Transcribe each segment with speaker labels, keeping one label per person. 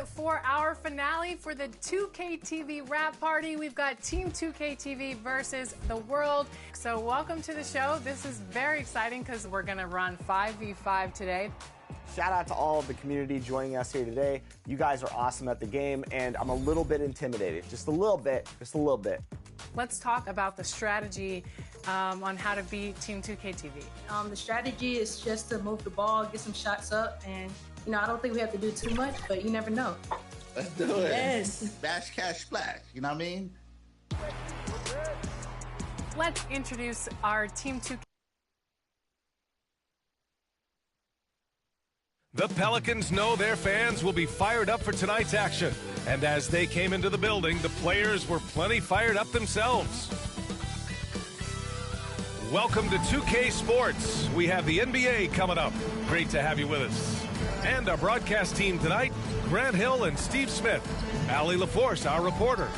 Speaker 1: for our finale for the 2K TV wrap party. We've got Team 2K TV versus the world. So welcome to the show. This is very exciting because we're going to run 5v5 today.
Speaker 2: Shout out to all of the community joining us here today. You guys are awesome at the game, and I'm a little bit intimidated. Just a little bit.
Speaker 1: Let's talk about the strategy on how to beat Team 2K TV.
Speaker 3: The strategy is just to move the ball, get some shots up, and I don't think we have to do too much, but you never know.
Speaker 4: Let's do it.
Speaker 3: Yes.
Speaker 4: Bash, cash, splash. You know what I mean?
Speaker 1: Let's introduce our Team 2K.
Speaker 5: The Pelicans know their fans will be fired up for tonight's action. And as they came into the building, the players were plenty fired up themselves. Welcome to 2K Sports. We have the NBA coming up. Great to have you with us. And our broadcast team tonight, Grant Hill and Steve Smith. Allie LaForce, our reporter.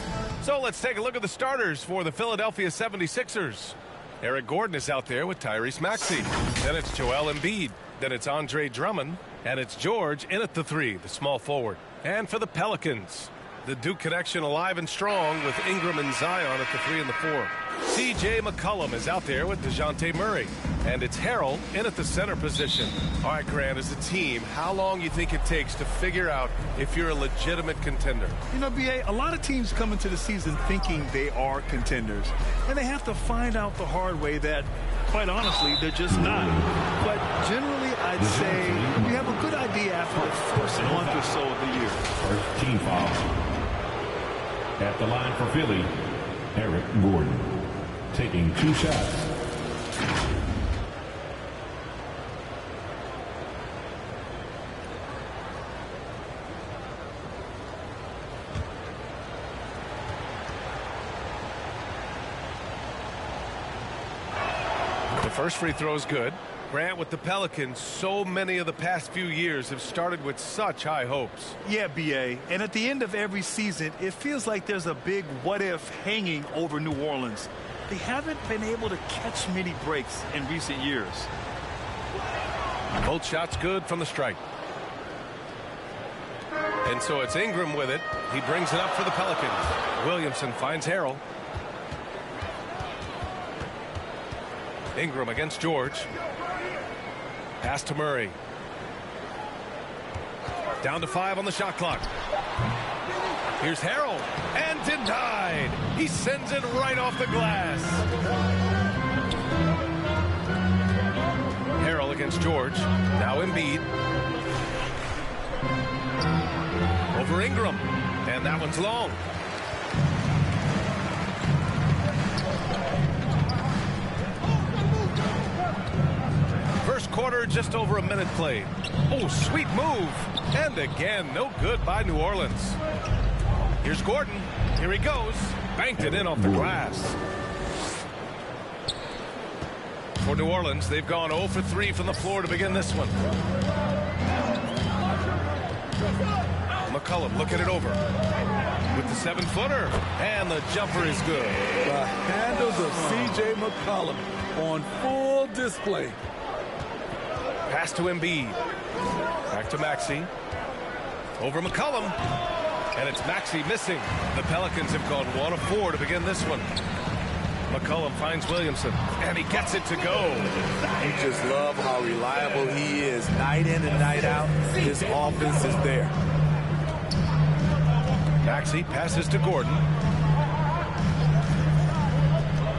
Speaker 5: So let's take a look at the starters for the Philadelphia 76ers. Eric Gordon is out there with Tyrese Maxey. Then it's Joel Embiid. Then it's Andre Drummond. And it's George in at the 3, the small forward. And for the Pelicans, the Duke connection alive and strong with Ingram and Zion at the 3 and the 4. C.J. McCollum is out there with DeJounte Murray. And it's Harrell in at the center position. All right, Grant, as a team, how long you think it takes to figure out if you're a legitimate contender?
Speaker 6: You know, B.A., a lot of teams come into the season thinking they are contenders. And they have to find out the hard way that, quite honestly, they're just not. But generally, I'd say you have a good idea after the first month or so of the year.
Speaker 7: First team foul. At the line for Philly, Eric Gordon taking 2 shots.
Speaker 5: The first free throw is good. Grant, with the Pelicans, so many of the past few years have started with such high hopes.
Speaker 6: Yeah, B.A., and at the end of every season, it feels like there's a big what-if hanging over New Orleans. They haven't been able to catch many breaks in recent years.
Speaker 5: Both shots good from the stripe. And so it's Ingram with it. He brings it up for the Pelicans. Williamson finds Harrell. Ingram against George. Pass to Murray. Down to 5 on the shot clock. Here's Harrell. And denied. He sends it right off the glass. Harrell against George. Now Embiid. Over Ingram. And that one's long. First quarter, just over a minute played. Oh, sweet move. And again, no good by New Orleans. Here's Gordon. Here he goes. Banked it in off the glass. For New Orleans, they've gone 0 for 3 from the floor to begin this one. McCollum looking it over. With the 7-footer. And the jumper is good.
Speaker 8: The handles of C.J. McCollum on full display.
Speaker 5: Pass to Embiid. Back to Maxey. Over McCollum. And it's Maxey missing. The Pelicans have gone 1 of 4 to begin this one. McCollum finds Williamson. And he gets it to go.
Speaker 8: You just love how reliable he is. Night in and night out, his offense is there.
Speaker 5: Maxey passes to Gordon.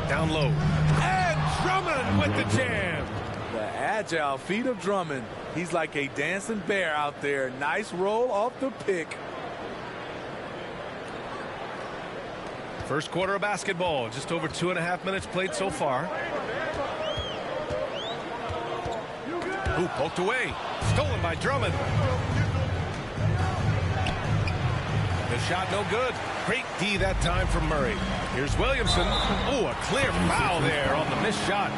Speaker 5: Down low. And Drummond with the jam.
Speaker 8: The agile feet of Drummond. He's like a dancing bear out there. Nice roll off the pick.
Speaker 5: First quarter of basketball. Just over 2.5 minutes played so far. Ooh, poked away. Stolen by Drummond. The shot no good. Great D that time from Murray. Here's Williamson. Oh, a clear foul there on the missed shot.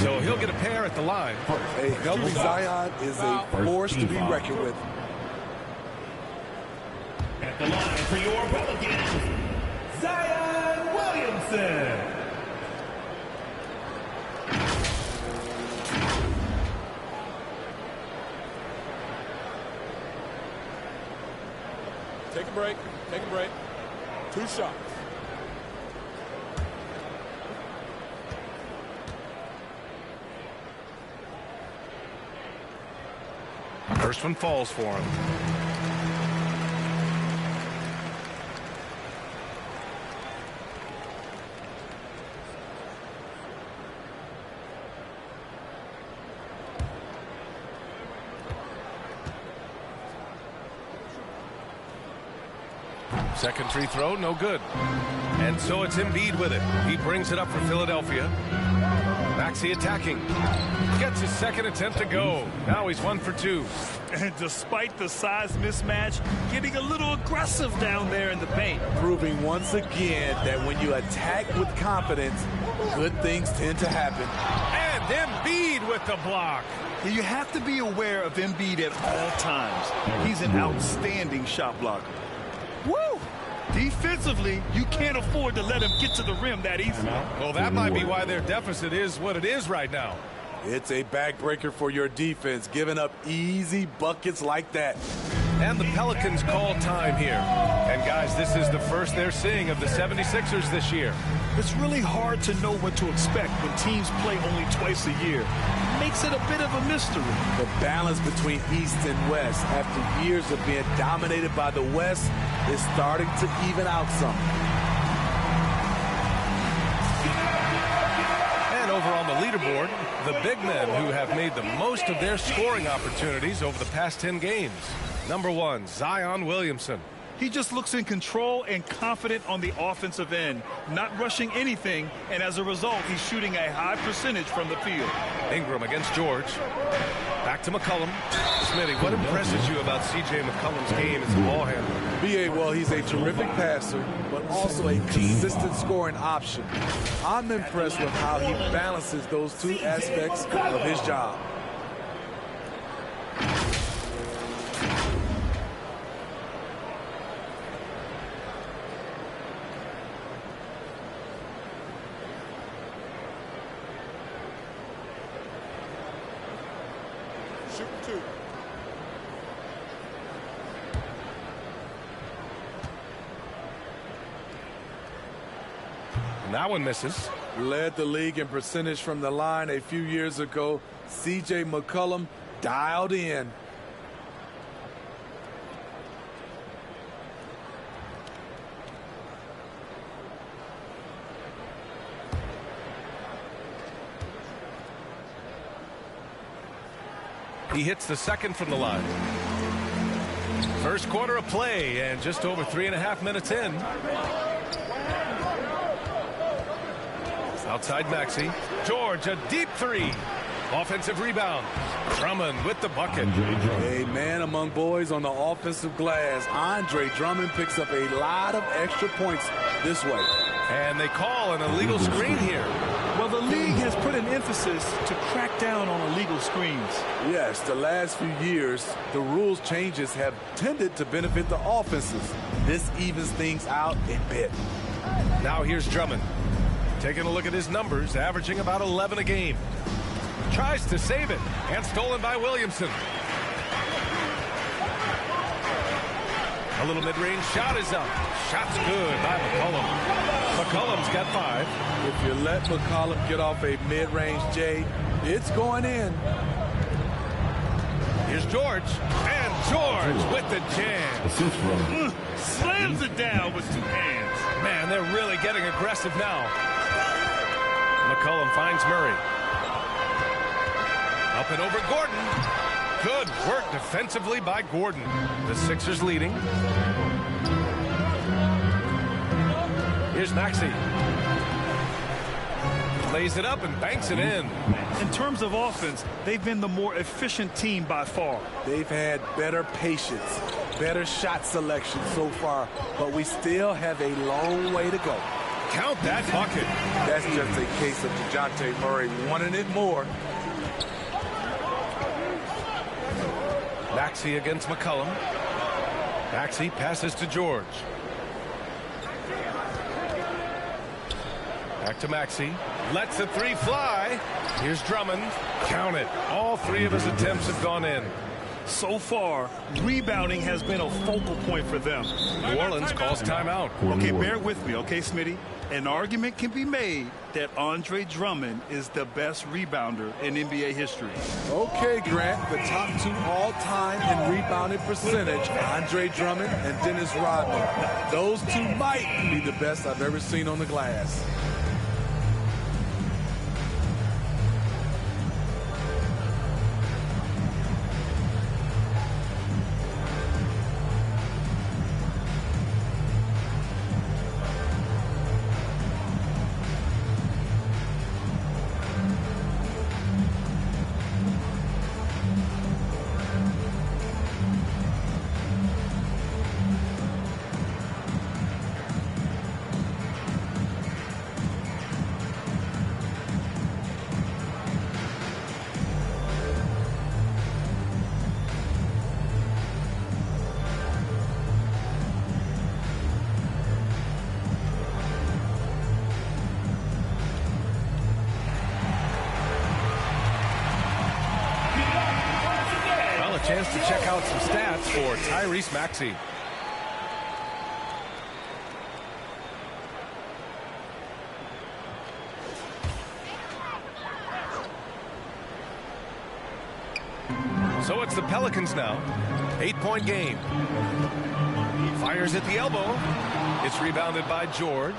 Speaker 5: So he'll get a pair at the line.
Speaker 8: A healthy Zion is a force to be reckoned with.
Speaker 7: At the line for your Pelicans, Zion Williamson.
Speaker 8: break. Take a break. 2 shots.
Speaker 5: First one falls for him. Second free throw, no good. And so it's Embiid with it. He brings it up for Philadelphia. Maxey attacking. Gets his second attempt to go. Now he's 1 for 2.
Speaker 6: And despite the size mismatch, getting a little aggressive down there in the paint.
Speaker 8: Proving once again that when you attack with confidence, good things tend to happen.
Speaker 5: And Embiid with the block.
Speaker 6: You have to be aware of Embiid at all times. He's an outstanding shot blocker. Woo! Defensively, you can't afford to let him get to the rim that easily.
Speaker 5: Well, that might be why their deficit is what it is right now.
Speaker 8: It's a backbreaker for your defense, giving up easy buckets like that.
Speaker 5: And the Pelicans call time here. And guys, this is the first they're seeing of the 76ers this year.
Speaker 6: It's really hard to know what to expect when teams play only twice a year. It makes it a bit of a mystery.
Speaker 8: The balance between East and West after years of being dominated by the West is starting to even out some.
Speaker 5: And over on the leaderboard, the big men who have made the most of their scoring opportunities over the past 10 games. Number 1, Zion Williamson.
Speaker 6: He just looks in control and confident on the offensive end, not rushing anything, and as a result, he's shooting a high percentage from the field.
Speaker 5: Ingram against George. Back to McCollum. Smitty, what impresses you about C.J. McCollum's game as a ball handler?
Speaker 8: B.A., well, he's a terrific passer, but also a consistent scoring option. I'm impressed with how he balances those two aspects of his job.
Speaker 9: Shoot 2.
Speaker 5: And that one misses.
Speaker 8: Led the league in percentage from the line a few years ago. C.J. McCollum dialed in.
Speaker 5: He hits the second from the line. First quarter of play and just over 3.5 minutes in. Outside Maxey. George, a deep 3. Offensive rebound. Drummond with the bucket.
Speaker 8: A man among boys on the offensive glass. Andre Drummond picks up a lot of extra points this way.
Speaker 5: And they call an illegal screen here.
Speaker 6: Well, the league has put an emphasis to crack down on illegal screens.
Speaker 8: Yes, the last few years, the rules changes have tended to benefit the offenses. This evens things out a bit.
Speaker 5: Now here's Drummond. Taking a look at his numbers, averaging about 11 a game. Tries to save it, and stolen by Williamson. A little mid-range shot is up. Shot's good by McCollum. McCollum's got 5.
Speaker 8: If you let McCollum get off a mid-range J, it's going in.
Speaker 5: Here's George. And George with the jam.
Speaker 6: Slams it down with 2 hands.
Speaker 5: Man, they're really getting aggressive now. McCollum finds Murray. Up and over Gordon. Good work defensively by Gordon. The Sixers leading. Here's Maxey. Lays it up and banks it in.
Speaker 6: In terms of offense, they've been the more efficient team by far.
Speaker 8: They've had better patience, better shot selection so far, but we still have a long way to go.
Speaker 5: Count that bucket.
Speaker 8: That's just a case of DeJounte Murray wanting it more.
Speaker 5: Maxey against McCollum. Maxey passes to George. Back to Maxey. Lets the 3 fly. Here's Drummond. Count it. All 3 of his attempts have gone in.
Speaker 6: So far, rebounding has been a focal point for them.
Speaker 5: New Orleans calls timeout.
Speaker 6: Okay, bear with me, okay, Smitty? An argument can be made that Andre Drummond is the best rebounder in NBA history.
Speaker 8: Okay, Grant, the top 2 all-time in rebounding percentage, Andre Drummond and Dennis Rodman. Those 2 might be the best I've ever seen on the glass.
Speaker 5: Chance to check out some stats for Tyrese Maxey. So it's the Pelicans now. 8-point game. Fires at the elbow. It's rebounded by George.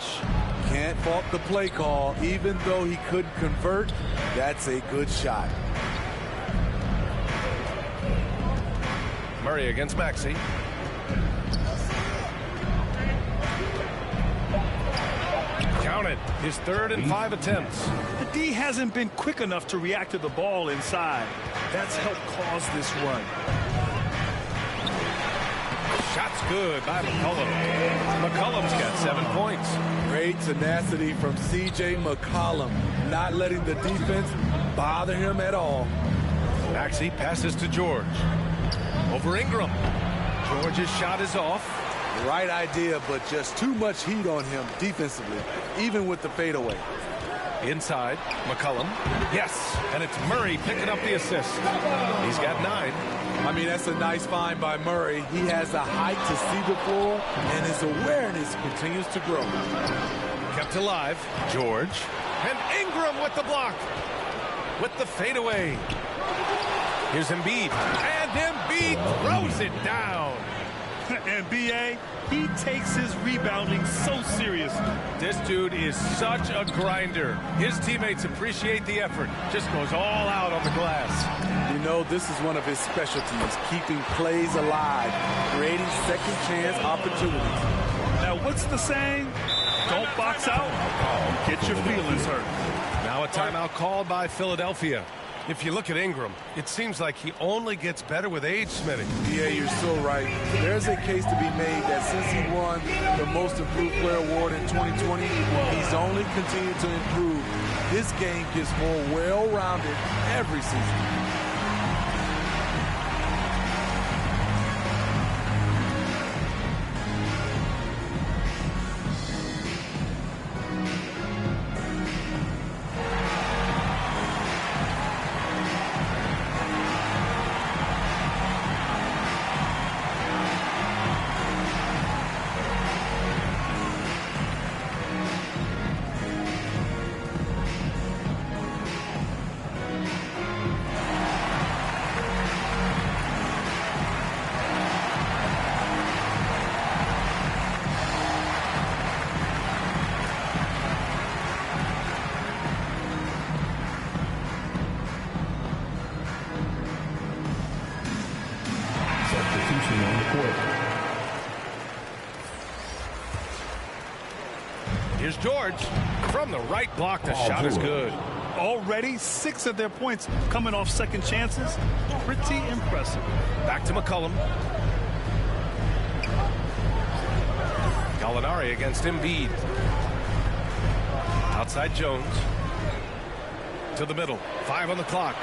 Speaker 8: Can't fault the play call. Even though he couldn't convert, that's a good shot.
Speaker 5: Murray against Maxey. Count it. His 3rd and 5 attempts.
Speaker 6: The D hasn't been quick enough to react to the ball inside. That's helped cause this run.
Speaker 5: Shot's good by McCollum. McCollum's got 7 points.
Speaker 8: Great tenacity from C.J. McCollum, not letting the defense bother him at all.
Speaker 5: Maxey passes to George. Over Ingram. George's shot is off.
Speaker 8: Right idea, but just too much heat on him defensively, even with the fadeaway.
Speaker 5: Inside, McCollum. Yes, and it's Murray picking up the assist. He's got 9.
Speaker 8: I mean, that's a nice find by Murray. He has the height to see the floor, and his awareness continues to grow.
Speaker 5: Kept alive. George. And Ingram with the block. With the fadeaway. Here's Embiid. And Embiid throws it down.
Speaker 6: And B.A., he takes his rebounding so seriously.
Speaker 5: This dude is such a grinder. His teammates appreciate the effort. Just goes all out on the glass.
Speaker 8: You know, this is one of his specialties, keeping plays alive, creating second chance opportunities.
Speaker 6: Now, what's the saying? Don't box out, get your feelings hurt.
Speaker 5: Now a timeout called by Philadelphia. If you look at Ingram, it seems like he only gets better with age, Smitty.
Speaker 8: Yeah, you're so right. There's a case to be made that since he won the Most Improved Player Award in 2020, he's only continued to improve. His game gets more well-rounded every season.
Speaker 5: Here's George from the right block. The shot is good.
Speaker 6: Already 6 of their points coming off second chances. Pretty impressive.
Speaker 5: Back to McCollum. Gallinari against Embiid. Outside Jones. To the middle. 5 on the clock.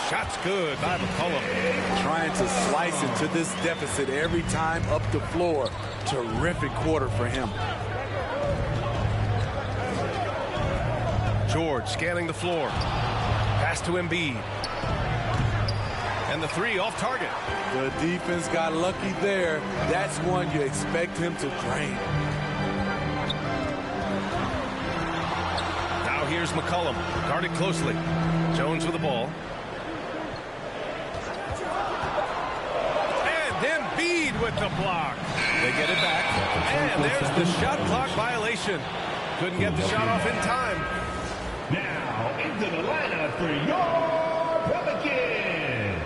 Speaker 5: Shot's good by McCollum.
Speaker 8: Trying to slice into this deficit every time up the floor. Terrific quarter for him. George
Speaker 5: scanning the floor. Pass to Embiid. And And the three off target.
Speaker 8: The defense got lucky there. That's one you expect him to drain.
Speaker 5: Now here's McCollum, guarded closely. Jones with the ball. And Embiid with the block. They get it back. And there's the shot clock violation. Couldn't get the shot off in time.
Speaker 7: Now into the lineup for your Pelicans,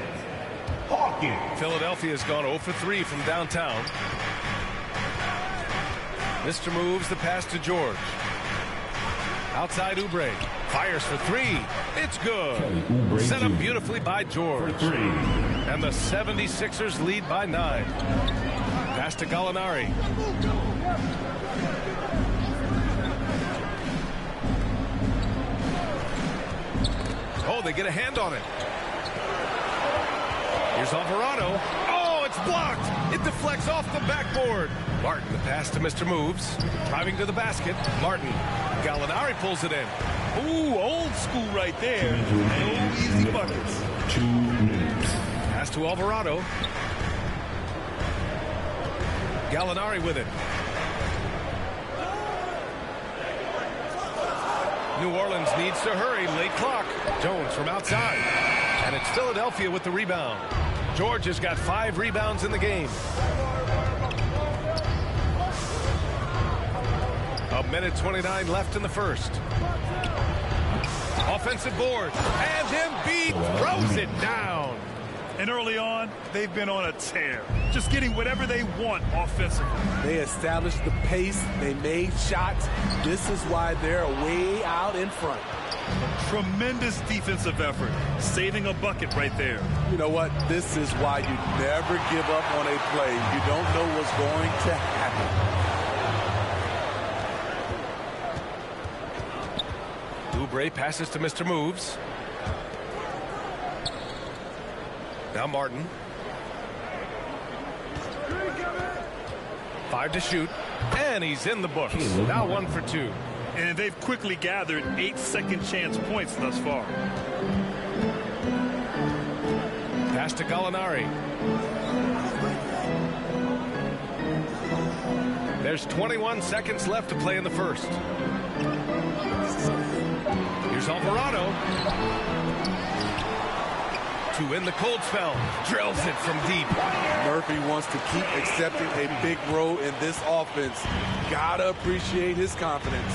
Speaker 7: Hawkins.
Speaker 5: Philadelphia's gone 0 for 3 from downtown. Mr. moves the pass to George. Outside Oubre. Fires for three. It's good. Set up beautifully by George. And the 76ers lead by 9. Pass to Gallinari. Oh, they get a hand on it. Here's Alvarado. Oh, it's blocked. It deflects off the backboard. Martin, the pass to Mr. Moves. Driving to the basket. Martin. Gallinari pulls it in.
Speaker 6: Ooh, old school right there. No easy buckets.
Speaker 7: 2 minutes.
Speaker 5: Pass to Alvarado. Gallinari with it. New Orleans needs to hurry. Late clock. Jones from outside. And it's Philadelphia with the rebound. George has got 5 rebounds in the game. A minute 29 left in the first. Offensive board. And Embiid throws it down.
Speaker 6: And early on, they've been on a tear. Just getting whatever they want offensively.
Speaker 8: They established the pace. They made shots. This is why they're way out in front.
Speaker 6: Tremendous defensive effort. Saving a bucket right there.
Speaker 8: You know what? This is why you never give up on a play. You don't know what's going to happen.
Speaker 5: Oubre passes to Mr. Moves. Now Martin. 5 to shoot. And he's in the books. Now 1 for 2.
Speaker 6: And they've quickly gathered 8 second chance points thus far.
Speaker 5: Pass to Gallinari. There's 21 seconds left to play in the first. Here's Alvarado. To end the cold spell. Drills it from deep.
Speaker 8: Murphy wants to keep accepting a big role in this offense. Gotta appreciate his confidence.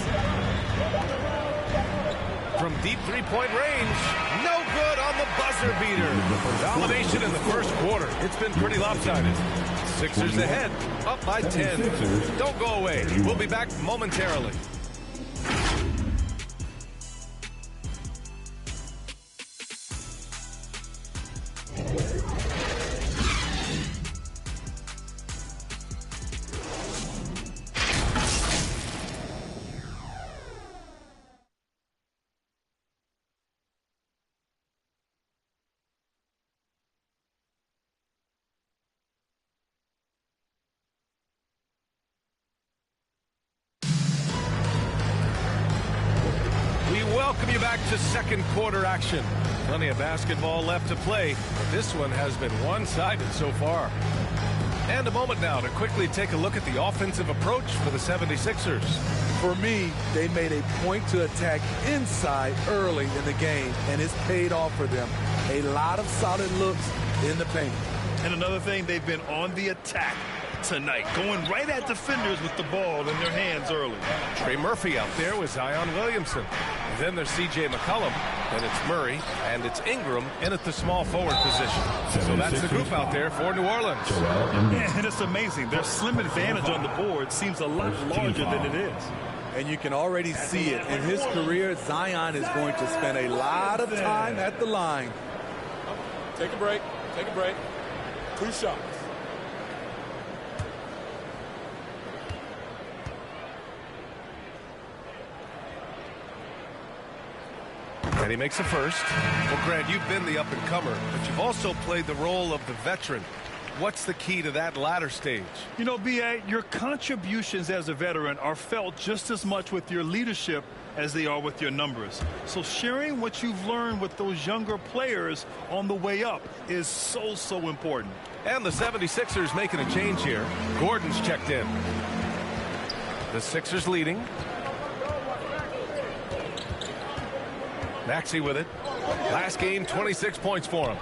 Speaker 5: From deep three-point range. No good on the buzzer beater. Domination in the first quarter. It's been pretty lopsided. Sixers ahead. Up by 10. Don't go away. We'll be back momentarily. Welcome you back to second quarter action. Plenty of basketball left to play. This one has been one-sided so far. And a moment now to quickly take a look at the offensive approach for the 76ers.
Speaker 8: For me, they made a point to attack inside early in the game, and it's paid off for them. A lot of solid looks in the paint.
Speaker 6: And another thing, they've been on the attack tonight, going right at defenders with the ball in their hands early.
Speaker 5: Trey Murphy out there with Zion Williamson. Then there's C.J. McCollum, and it's Murray, and it's Ingram in at the small forward position. So that's the group out there for New Orleans.
Speaker 6: Yeah, and it's amazing. Their slim advantage on the board seems a lot larger than it is.
Speaker 8: And you can already see it. In his career, Zion is going to spend a lot of time at the line.
Speaker 9: Take a break. Take a break. 2 shots.
Speaker 5: And he makes a first. Well, Grant, you've been the up-and-comer, but you've also played the role of the veteran. What's the key to that latter stage?
Speaker 6: You know, B.A., your contributions as a veteran are felt just as much with your leadership as they are with your numbers. So sharing what you've learned with those younger players on the way up is so important.
Speaker 5: And the 76ers making a change here. Gordon's checked in. The Sixers leading. Maxey with it. Last game, 26 points for him.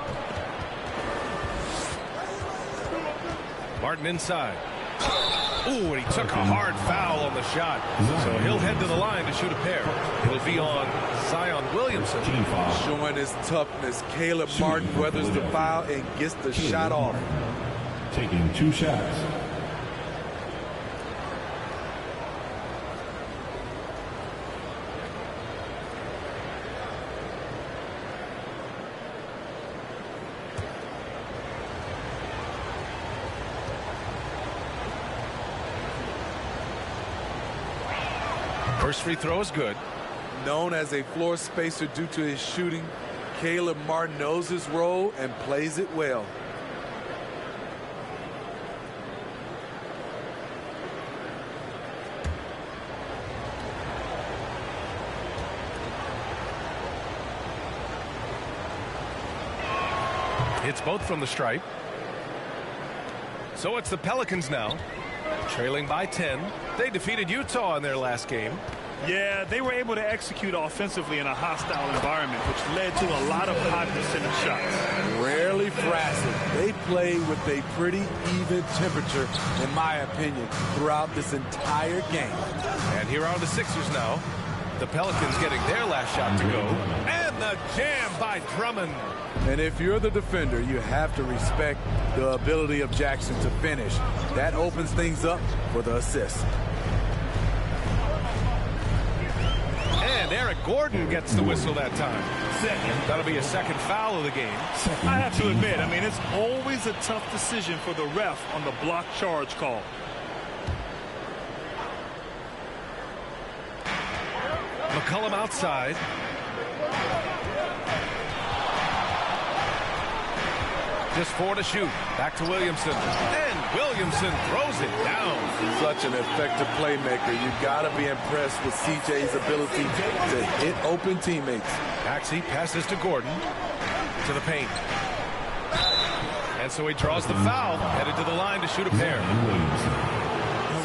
Speaker 5: Martin inside. Ooh, and he took a hard foul on the shot. So he'll head to the line to shoot a pair. It'll be on Zion Williamson.
Speaker 8: Showing his toughness. Caleb Martin weathers the foul and gets the shot off.
Speaker 7: Taking 2 shots.
Speaker 5: First free throw is good.
Speaker 8: Known as a floor spacer due to his shooting, Caleb Martin knows his role and plays it well.
Speaker 5: Hits both from the stripe. So it's the Pelicans now, trailing by 10. They defeated Utah in their last game.
Speaker 6: Yeah, they were able to execute offensively in a hostile environment, which led to a lot of high percentage shots.
Speaker 8: Rarely frazzled. They play with a pretty even temperature, in my opinion, throughout this entire game.
Speaker 5: And here are the Sixers now. The Pelicans getting their last shot to go. And the jam by Drummond.
Speaker 8: And if you're the defender, you have to respect the ability of Jackson to finish. That opens things up for the assist.
Speaker 5: And Eric Gordon gets the whistle that time. That'll be a second foul of the game.
Speaker 6: I have to admit, I mean, it's always a tough decision for the ref on the block charge call.
Speaker 5: McCollum outside. Just 4 to shoot. Back to Williamson. And Williamson throws it down.
Speaker 8: Such an effective playmaker. You got to be impressed with CJ's ability to hit open teammates.
Speaker 5: Maxey passes to Gordon. To the paint. And so he draws the foul. Headed to the line to shoot a pair.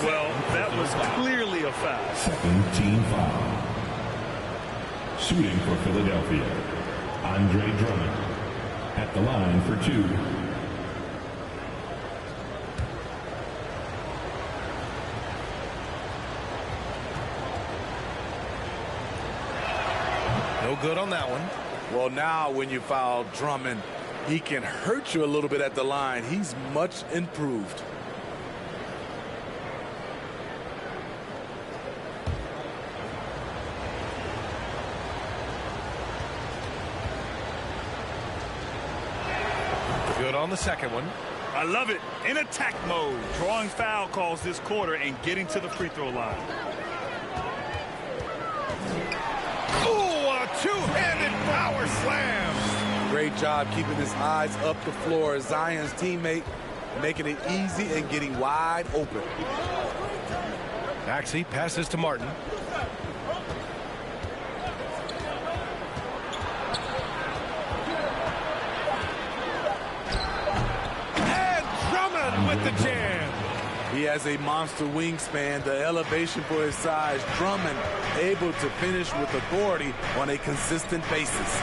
Speaker 6: Well, that was clearly a foul.
Speaker 7: Second team foul. Shooting for Philadelphia, Andre Drummond at the line for 2.
Speaker 5: No good on that one.
Speaker 8: Well, now when you foul Drummond, he can hurt you a little bit at the line. He's much improved.
Speaker 5: Good on the second one.
Speaker 6: I love it. In attack mode, drawing foul calls this quarter and getting to the free throw line.
Speaker 5: Ooh, a two-handed power slam.
Speaker 8: Great job keeping his eyes up the floor. Zion's teammate making it easy and getting wide open.
Speaker 5: Maxey passes to Martin. With the jam.
Speaker 8: He has a monster wingspan, the elevation for his size. Drummond able to finish with authority on a consistent basis.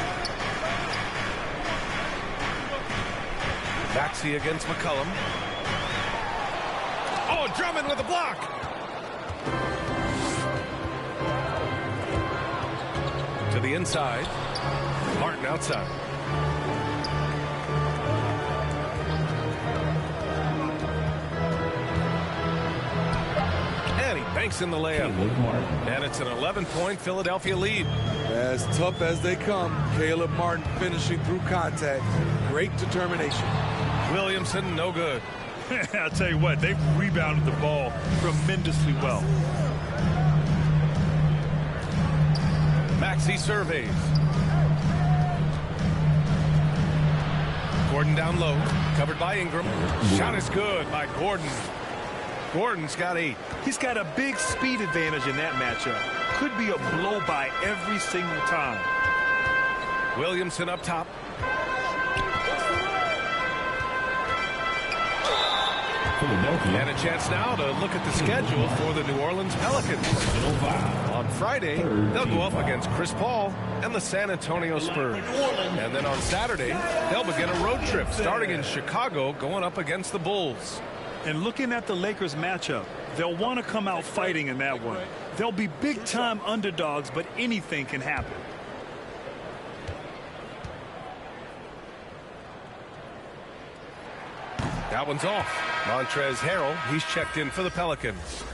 Speaker 5: Maxey against McCollum. Oh, Drummond with a block. To the inside. Martin outside. Banks in the layup. And it's an 11-point Philadelphia lead.
Speaker 8: As tough as they come, Caleb Martin finishing through contact. Great determination.
Speaker 5: Williamson, no good.
Speaker 6: I'll tell you what, they've rebounded the ball tremendously well.
Speaker 5: Maxey surveys. Gordon down low, covered by Ingram. Shot is good by Gordon. Gordon's got 8.
Speaker 6: He's got a big speed advantage in that matchup. could be a blow-by every single time.
Speaker 5: Williamson up top. And a chance now to look at the schedule for the New Orleans Pelicans. On Friday, they'll go up against Chris Paul and the San Antonio Spurs. And then on Saturday, they'll begin a road trip starting in Chicago, going up against the Bulls.
Speaker 6: And looking at the Lakers matchup, they'll want to come out fighting in that one. They'll be big-time underdogs, but anything can happen.
Speaker 5: That one's off. Montrezl Harrell, he's checked in for the Pelicans.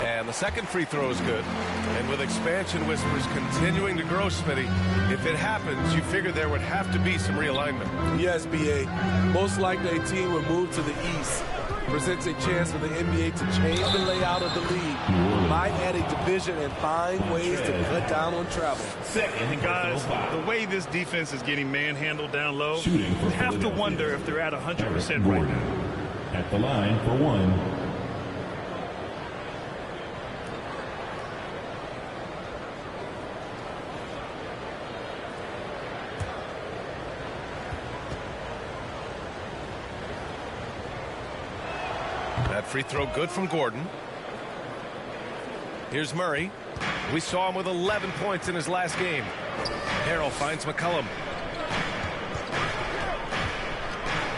Speaker 5: And the second free throw is good. And with expansion whispers continuing to grow, Smitty, if it happens, you figure there would have to be some realignment.
Speaker 8: Yes, B.A. Most likely a team will move to the east. Presents a chance for the NBA to change the layout of the league. Might add a division and find ways to cut down on travel.
Speaker 6: And guys, the way this defense is getting manhandled down low, you have to wonder if they're at 100% right now.
Speaker 7: At the line for one.
Speaker 5: That free throw good from Gordon. Here's Murray. We saw him with 11 points in his last game. Harrell finds McCollum.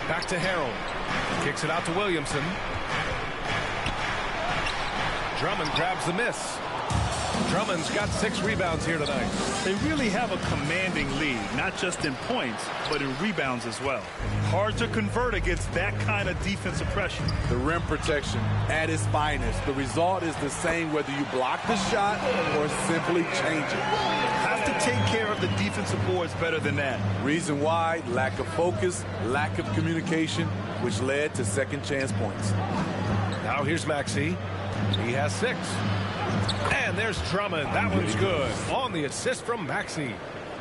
Speaker 5: Back to Harrell. Kicks it out to Williamson. Drummond grabs the miss. Drummond's got 6 rebounds here tonight.
Speaker 6: They really have a commanding lead, not just in points, but in rebounds as well. Hard to convert against that kind of defensive pressure.
Speaker 8: The rim protection at its finest. The result is the same whether you block the shot or simply change it.
Speaker 6: Have to take care of the defensive boards better than that.
Speaker 8: Reason why: lack of focus, lack of communication, which led to second chance points.
Speaker 5: Now here's Maxey. He has 6. And there's Drummond. That one's good. On the assist from Maxey.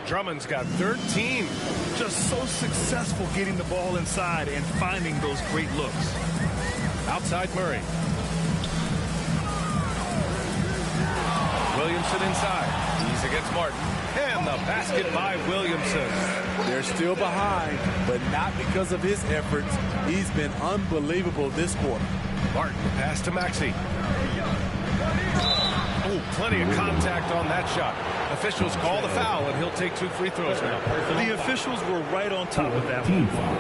Speaker 5: Drummond's got 13.
Speaker 6: Just so successful getting the ball inside and finding those great looks.
Speaker 5: Outside Murray. Williamson inside. He's against Martin. And the basket by Williamson.
Speaker 8: They're still behind, but not because of his efforts. He's been unbelievable this quarter.
Speaker 5: Martin pass to Maxey. Oh, plenty of contact on that shot. Officials call the foul, and he'll take 2 free throws now.
Speaker 6: The officials were right on top of that
Speaker 7: Team foul.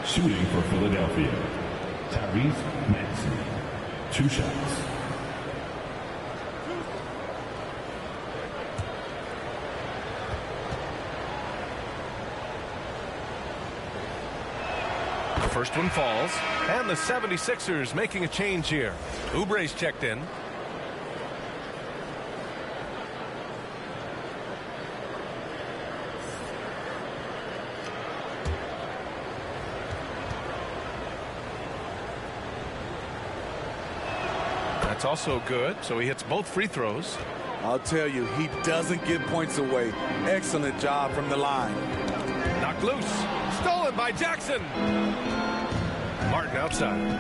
Speaker 7: Shooting for Philadelphia. Tyrese Maxey. 2 shots.
Speaker 5: The first one falls, and the 76ers making a change here. Oubre's checked in. That's also good, so he hits both free throws.
Speaker 8: I'll tell you, he doesn't give points away. Excellent job from the line.
Speaker 5: Knocked loose. Stolen by Jackson. Martin outside.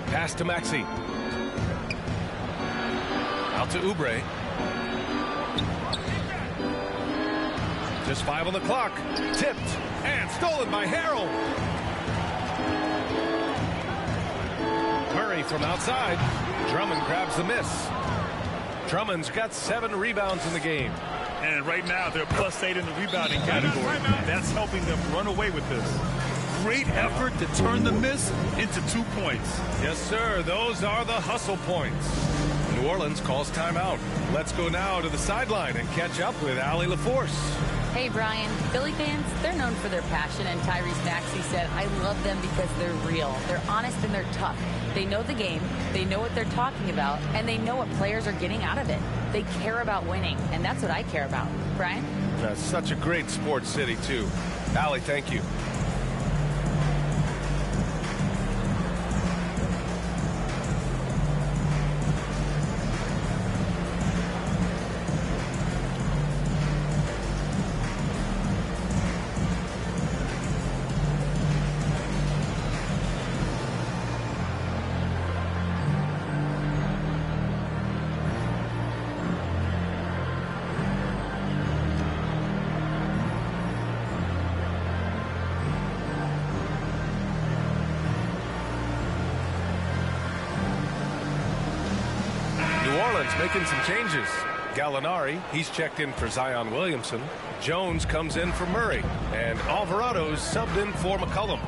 Speaker 5: Pass to Maxey. Out to Oubre. Just 5 on the clock. Tipped and stolen by Harrell. Murray from outside. Drummond grabs the miss. Drummond's got 7 rebounds in the game.
Speaker 6: And right now, they're +8 in the rebounding category. That's helping them run away with this. Great effort to turn the miss into 2 points.
Speaker 5: Yes, sir. Those are the hustle points. New Orleans calls timeout. Let's go now to the sideline and catch up with Allie LaForce.
Speaker 10: Hey, Brian. Philly fans, they're known for their passion, and Tyrese Maxey said, I love them because they're real. They're honest and they're tough. They know the game, they know what they're talking about, and they know what players are getting out of it. They care about winning, and that's what I care about. Brian?
Speaker 5: That's such a great sports city, too. Allie, thank you. Orleans making some changes. Gallinari, he's checked in for Zion Williamson. Jones comes in for Murray. And Alvarado's subbed in for McCollum.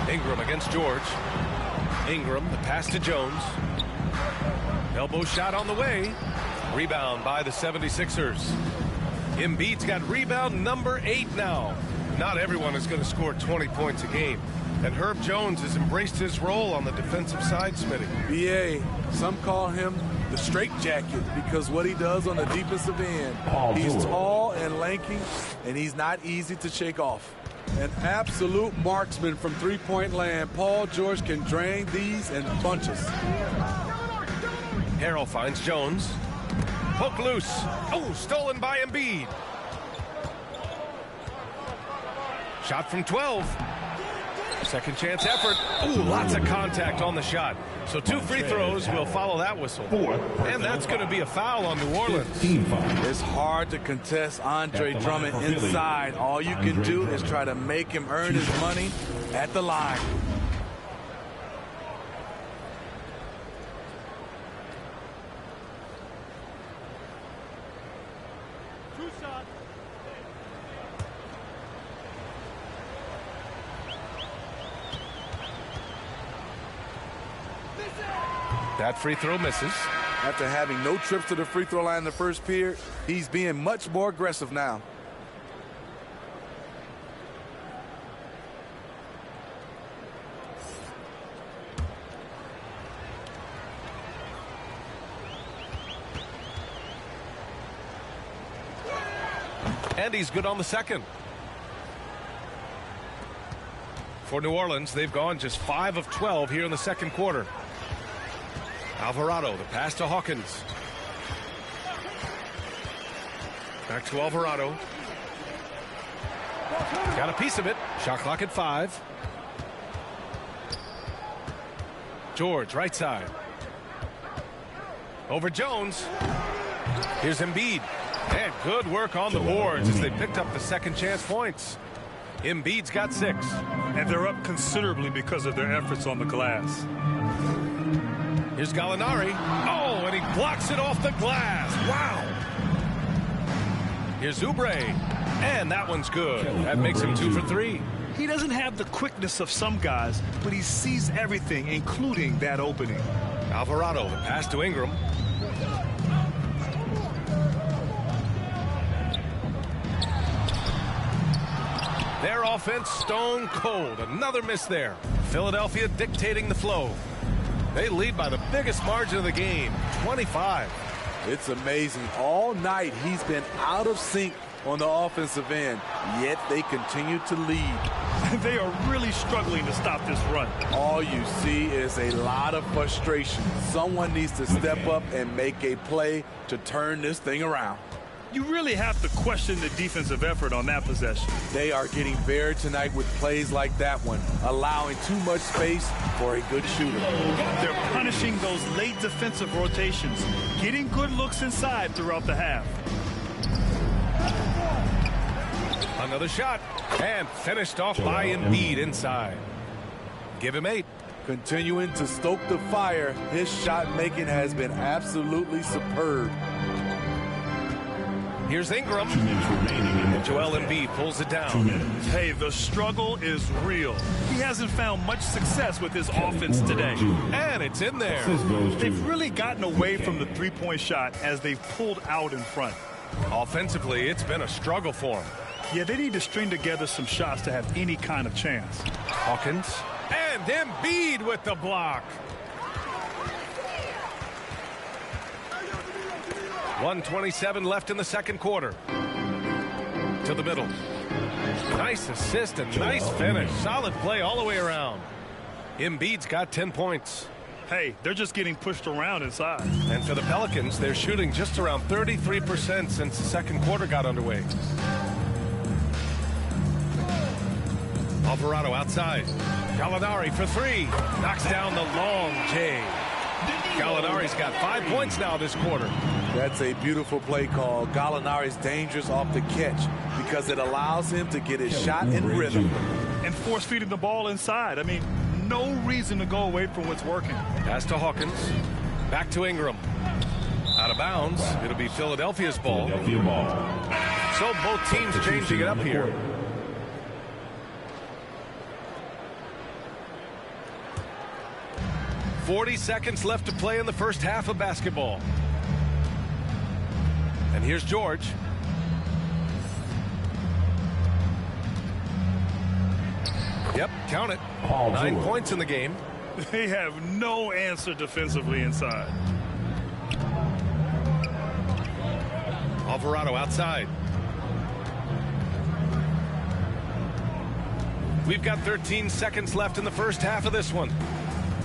Speaker 5: Ingram against George. Ingram, the pass to Jones. Elbow shot on the way. Rebound by the 76ers. Embiid's got rebound number 8 now. Not everyone is going to score 20 points a game. And Herb Jones has embraced his role on the defensive side, Smitty.
Speaker 8: BA, some call him the straitjacket because what he does on the defensive end. He's tall and lanky, and he's not easy to shake off. An absolute marksman from three-point land. Paul George can drain these in bunches.
Speaker 5: Harrell finds Jones. Poke loose. Oh, stolen by Embiid. Shot from 12. Second chance effort. Ooh, lots of contact on the shot. So 2 free throws will follow that whistle. And that's going to be a foul on New Orleans.
Speaker 8: It's hard to contest Andre Drummond inside. All you can do is try to make him earn his money at the line.
Speaker 5: That free throw misses.
Speaker 8: After having no trips to the free throw line in the first period, he's being much more aggressive now.
Speaker 5: And he's good on the second. For New Orleans, they've gone just 5 of 12 here in the second quarter. Alvarado, the pass to Hawkins. Back to Alvarado. Got a piece of it. Shot clock at 5. George, right side. Over Jones. Here's Embiid. And good work on the boards as they picked up the second chance points. Embiid's got 6.
Speaker 6: And they're up considerably because of their efforts on the glass.
Speaker 5: Here's Gallinari. Oh, and he blocks it off the glass. Wow. Here's Oubre. And that one's good. That makes him 2 for 3.
Speaker 6: He doesn't have the quickness of some guys, but he sees everything, including that opening.
Speaker 5: Alvarado, the pass to Ingram. Their offense stone cold. Another miss there. Philadelphia dictating the flow. They lead by the biggest margin of the game, 25.
Speaker 8: It's amazing. All night he's been out of sync on the offensive end, yet they continue to lead.
Speaker 6: They are really struggling to stop this run.
Speaker 8: All you see is a lot of frustration. Someone needs to step up and make a play to turn this thing around.
Speaker 6: You really have to question the defensive effort on that possession.
Speaker 8: They are getting buried tonight with plays like that one, allowing too much space for a good shooter.
Speaker 6: They're punishing those late defensive rotations, getting good looks inside throughout the half.
Speaker 5: Another shot, and finished off by Embiid inside. Give him 8.
Speaker 8: Continuing to stoke the fire, his shot making has been absolutely superb.
Speaker 5: Here's Ingram. And Joel Embiid pulls it down.
Speaker 6: Hey, the struggle is real. He hasn't found much success with his offense today.
Speaker 5: And it's in there.
Speaker 6: They've really gotten away from the three-point shot as they've pulled out in front.
Speaker 5: Offensively, it's been a struggle for him.
Speaker 6: Yeah, they need to string together some shots to have any kind of chance.
Speaker 5: Hawkins. And Embiid with the block. 1:27 left in the second quarter. To the middle. Nice assist and nice finish. Solid play all the way around. Embiid's got 10 points.
Speaker 6: Hey, they're just getting pushed around inside.
Speaker 5: And for the Pelicans, they're shooting just around 33% since the second quarter got underway. Alvarado outside. Gallinari for 3. Knocks down the long J. Gallinari's got 5 points now this quarter.
Speaker 8: That's a beautiful play call. Gallinari's dangerous off the catch because it allows him to get his shot in rhythm.
Speaker 6: And force feeding the ball inside. I mean, no reason to go away from what's working.
Speaker 5: Pass to Hawkins. Back to Ingram. Out of bounds. It'll be Philadelphia's ball.
Speaker 7: Philadelphia ball.
Speaker 5: So both teams changing it up here. "40 seconds left to play in the first half of basketball. And here's George. Yep, count it. 9 points in the game.
Speaker 6: They have no answer defensively inside.
Speaker 5: Alvarado outside. We've got 13 seconds left in the first half of this one.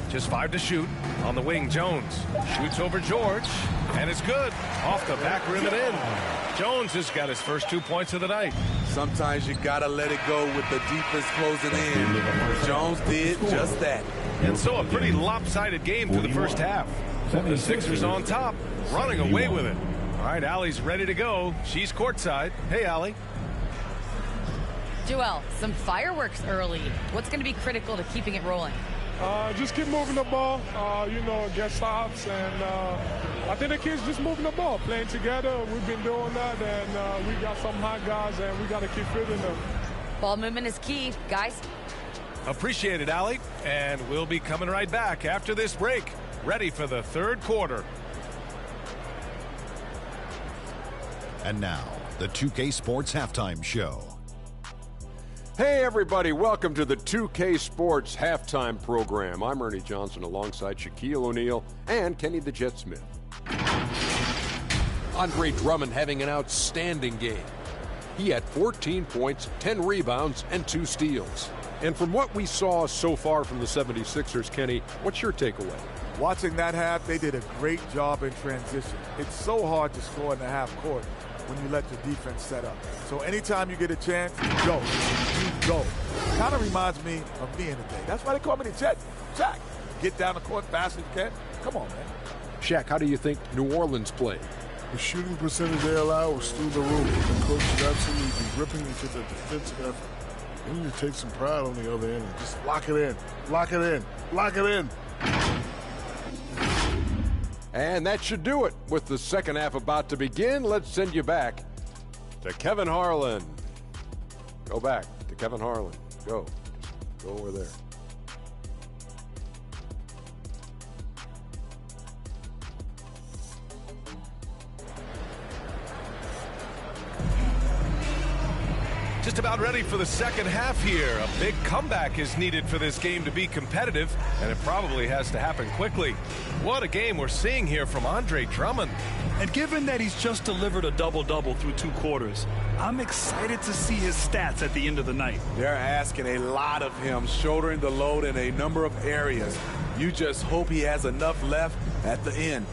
Speaker 5: Just 5 to shoot. On the wing, Jones shoots over George, and it's good. Off the back rim and in. Jones has got his first 2 points of the night.
Speaker 8: Sometimes you got to let it go with the defense closing in. Jones did just that.
Speaker 5: And so a pretty lopsided game through the first half. The Sixers on top, running away with it. All right, Allie's ready to go. She's courtside. Hey, Allie.
Speaker 10: Joel, some fireworks early. What's going to be critical to keeping it rolling?
Speaker 9: Just keep moving the ball, get stops, and I think the kids just moving the ball, playing together. We've been doing that, and we got some hot guys, and we got to keep fitting them.
Speaker 10: Ball movement is key, guys.
Speaker 5: Appreciate it, Allie. And we'll be coming right back after this break. Ready for the third quarter.
Speaker 11: And now, the 2K Sports Halftime Show.
Speaker 12: Hey everybody, welcome to the 2K Sports Halftime Program. I'm Ernie Johnson alongside Shaquille O'Neal and Kenny the Jet Smith. Andre Drummond having an outstanding game. He had 14 points, 10 rebounds, and 2 steals. And from what we saw so far from the 76ers, Kenny, what's your takeaway?
Speaker 8: Watching that half, they did a great job in transition. It's so hard to score in the half court when you let your defense set up. So anytime you get a chance, go. You go. Kind of reminds me of me in the day. That's why they call me the Jet. Jack, get down the court fast as you can. Come on, man.
Speaker 12: Shaq, how do you think New Orleans played?
Speaker 13: The shooting percentage they allowed was through the roof. The coach is absolutely ripping into the defensive effort. You need to take some pride on the other end and just lock it in. Lock it in. Lock it in.
Speaker 12: And that should do it. With the second half about to begin, let's send you back to Kevin Harlan. Go back to Kevin Harlan. Go. Just go over there.
Speaker 5: Just about ready for the second half here. A big comeback is needed for this game to be competitive, and it probably has to happen quickly. What a game we're seeing here from Andre Drummond.
Speaker 6: And given that he's just delivered a double-double through 2 quarters, I'm excited to see his stats at the end of the night.
Speaker 8: They're asking a lot of him, shouldering the load in a number of areas. You just hope he has enough left at the end.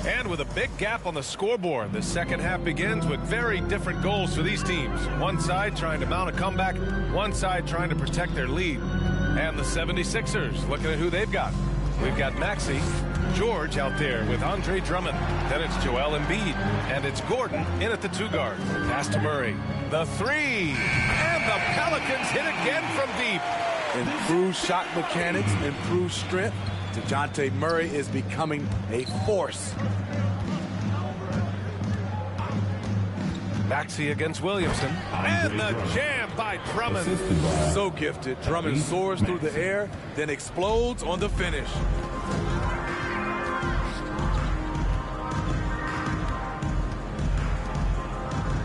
Speaker 5: And with a big gap on the scoreboard, the second half begins with very different goals for these teams. One side trying to mount a comeback, one side trying to protect their lead. And the 76ers, looking at who they've got. We've got Maxey, George out there with Andre Drummond. Then it's Joel Embiid, and it's Gordon in at the 2 guard. Pass to Murray. The 3, and the Pelicans hit again from deep.
Speaker 8: Improved shot mechanics, improved strength. DeJounte Murray is becoming a force.
Speaker 5: Maxey against Williamson. And the jam by Drummond.
Speaker 8: So gifted. Drummond soars through the air, then explodes on the finish.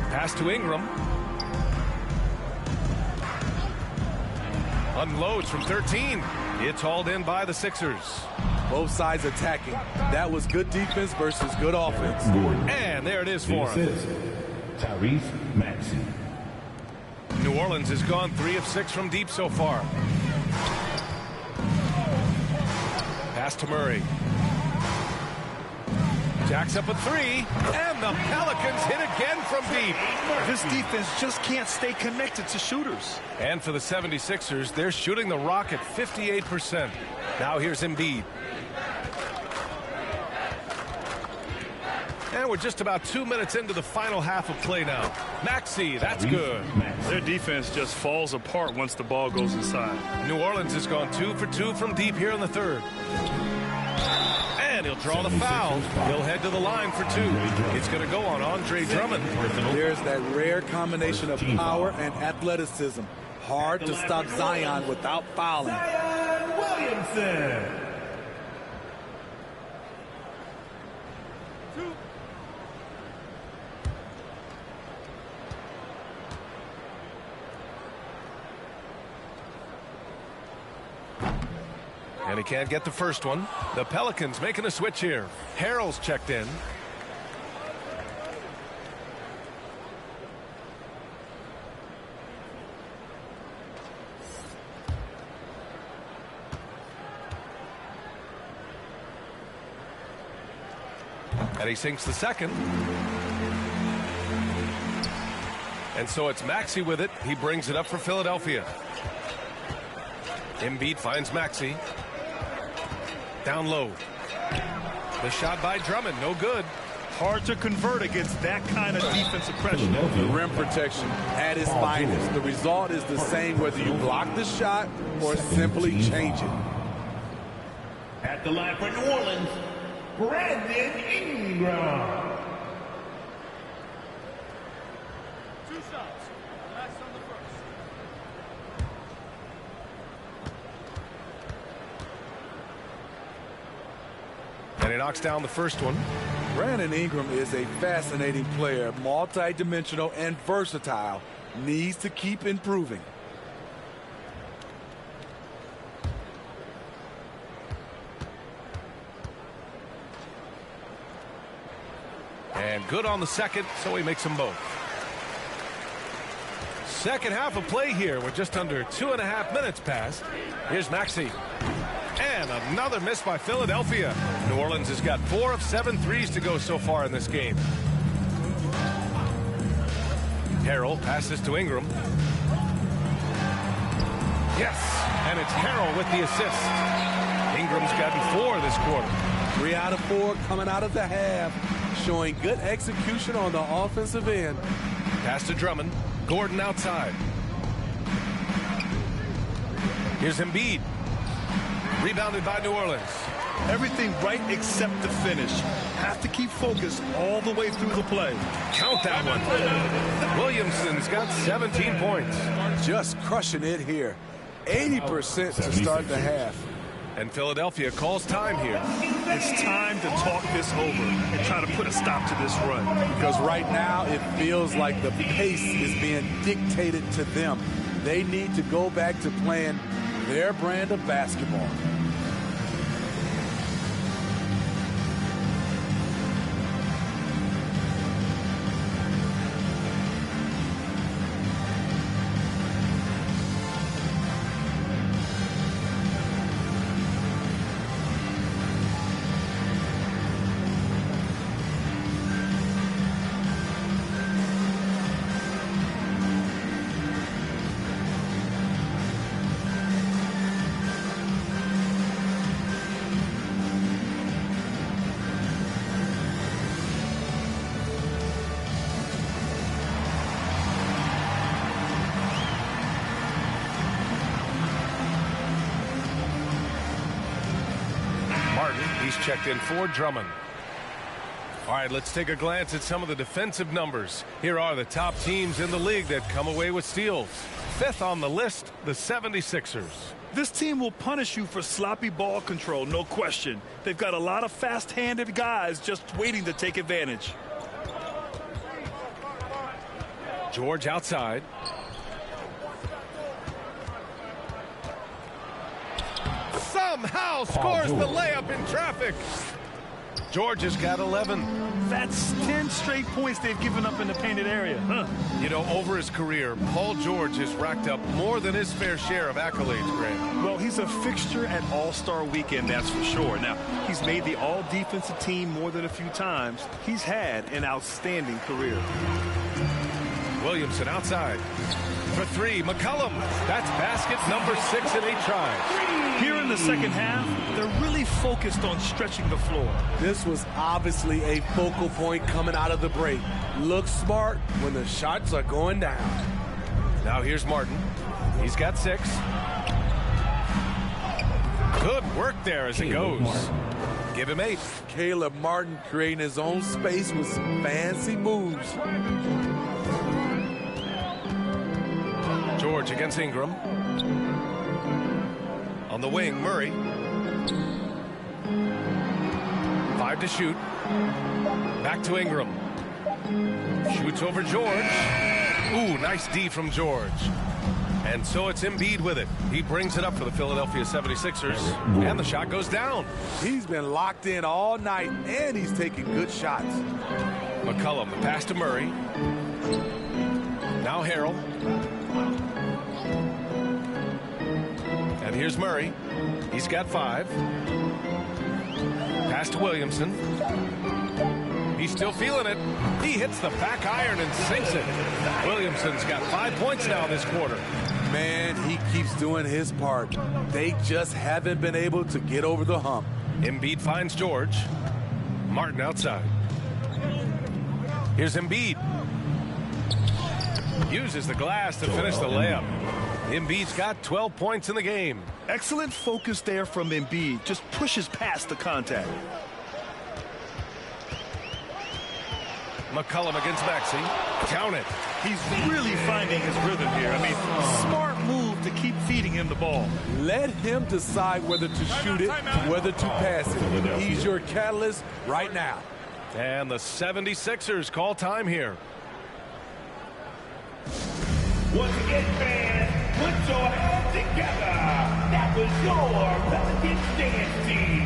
Speaker 5: Pass to Ingram. Unloads from 13. It's hauled in by the Sixers.
Speaker 8: Both sides attacking. That was good defense versus good offense.
Speaker 5: And there it is for him.
Speaker 7: Tyrese Maxey.
Speaker 5: New Orleans has gone 3 of 6 from deep so far. Pass to Murray. Jacks up a 3, and the Pelicans hit again from deep.
Speaker 6: This defense just can't stay connected to shooters.
Speaker 5: And for the 76ers, they're shooting the rock at 58%. Now here's Embiid. And we're just about 2 minutes into the final half of play now. Maxey, that's good.
Speaker 6: Their defense just falls apart once the ball goes inside.
Speaker 5: New Orleans has gone 2 for 2 from deep here in the third. And he'll draw the foul. He'll head to the line for 2. It's going to go on Andre Drummond.
Speaker 8: There's that rare combination of power and athleticism. Hard to stop Zion without fouling.
Speaker 7: Zion Williamson.
Speaker 5: And he can't get the first one. The Pelicans making a switch here. Harrell's checked in. And he sinks the second. And so it's Maxey with it. He brings it up for Philadelphia. Embiid finds Maxey. Down low. The shot by Drummond, no good.
Speaker 6: Hard to convert against that kind of defensive pressure.
Speaker 8: The rim protection at its finest. The result is the same whether you block the shot or simply change it.
Speaker 7: At the line for New Orleans, Brandon Ingram.
Speaker 5: And he knocks down the first one.
Speaker 8: Brandon Ingram is a fascinating player, multi-dimensional and versatile. Needs to keep improving.
Speaker 5: And good on the second, so he makes them both. Second half of play here. We're just under 2.5 minutes past. Here's Maxey. And another miss by Philadelphia. New Orleans has got 4 of 7 threes to go so far in this game. Harrell passes to Ingram. Yes, and it's Harrell with the assist. Ingram's gotten 4 this quarter.
Speaker 8: 3 out of 4 coming out of the half, showing good execution on the offensive end.
Speaker 5: Pass to Drummond. Gordon outside. Here's Embiid. Rebounded by New Orleans.
Speaker 6: Everything right except the finish. Have to keep focused all the way through the play.
Speaker 5: Count that one. Williamson's got 17 points.
Speaker 8: Just crushing it here. 80% to start the half.
Speaker 5: And Philadelphia calls time here.
Speaker 6: It's time to talk this over and try to put a stop to this run.
Speaker 8: Because right now it feels like the pace is being dictated to them. They need to go back to playing their brand of basketball.
Speaker 5: He's checked in for Drummond. All right, let's take a glance at some of the defensive numbers. Here are the top teams in the league that come away with steals. 5th on the list, the 76ers.
Speaker 6: This team will punish you for sloppy ball control, no question. They've got a lot of fast-handed guys just waiting to take advantage.
Speaker 5: George outside. Somehow scores the layup in traffic. George has got 11.
Speaker 6: That's 10 straight points they've given up in the painted area.
Speaker 5: You know, over his career, Paul George has racked up more than his fair share of accolades, Grant.
Speaker 6: Well, he's a fixture at All-Star Weekend, that's for sure. Now, he's made the All-Defensive team more than a few times. He's had an outstanding career.
Speaker 5: Williamson outside. for three. McCollum. That's basket number 6 in 8 tries.
Speaker 6: Here in the second half, they're really focused on stretching the floor.
Speaker 8: This was obviously a focal point coming out of the break. Look smart when the shots are going down.
Speaker 5: Now here's Martin. He's got 6. Good work there as it goes. Give him 8.
Speaker 8: Caleb Martin creating his own space with some fancy moves.
Speaker 5: George against Ingram. On the wing, Murray. 5 to shoot. Back to Ingram. Shoots over George. Ooh, nice D from George. And so it's Embiid with it. He brings it up for the Philadelphia 76ers. And the shot goes down.
Speaker 8: He's been locked in all night, and he's taking good shots.
Speaker 5: McCollum, the pass to Murray. Now Harrell. And here's Murray. He's got 5. Pass to Williamson. He's still feeling it. He hits the back iron and sinks it. Williamson's got 5 points now this quarter.
Speaker 8: Man, he keeps doing his part. They just haven't been able to get over the hump.
Speaker 5: Embiid finds George. Martin outside. Here's Embiid. Uses the glass to finish the layup. Embiid's got 12 points in the game.
Speaker 6: Excellent focus there from Embiid. Just pushes past the contact.
Speaker 5: McCollum against Maxey. Count it.
Speaker 6: He's really finding his rhythm here. I mean, smart move to keep feeding him the ball.
Speaker 8: Let him decide whether to shoot it, whether to pass it. He's your catalyst right now.
Speaker 5: And the 76ers call time here.
Speaker 14: Once again, fans, put your hands together. That was your Pelicans dance team.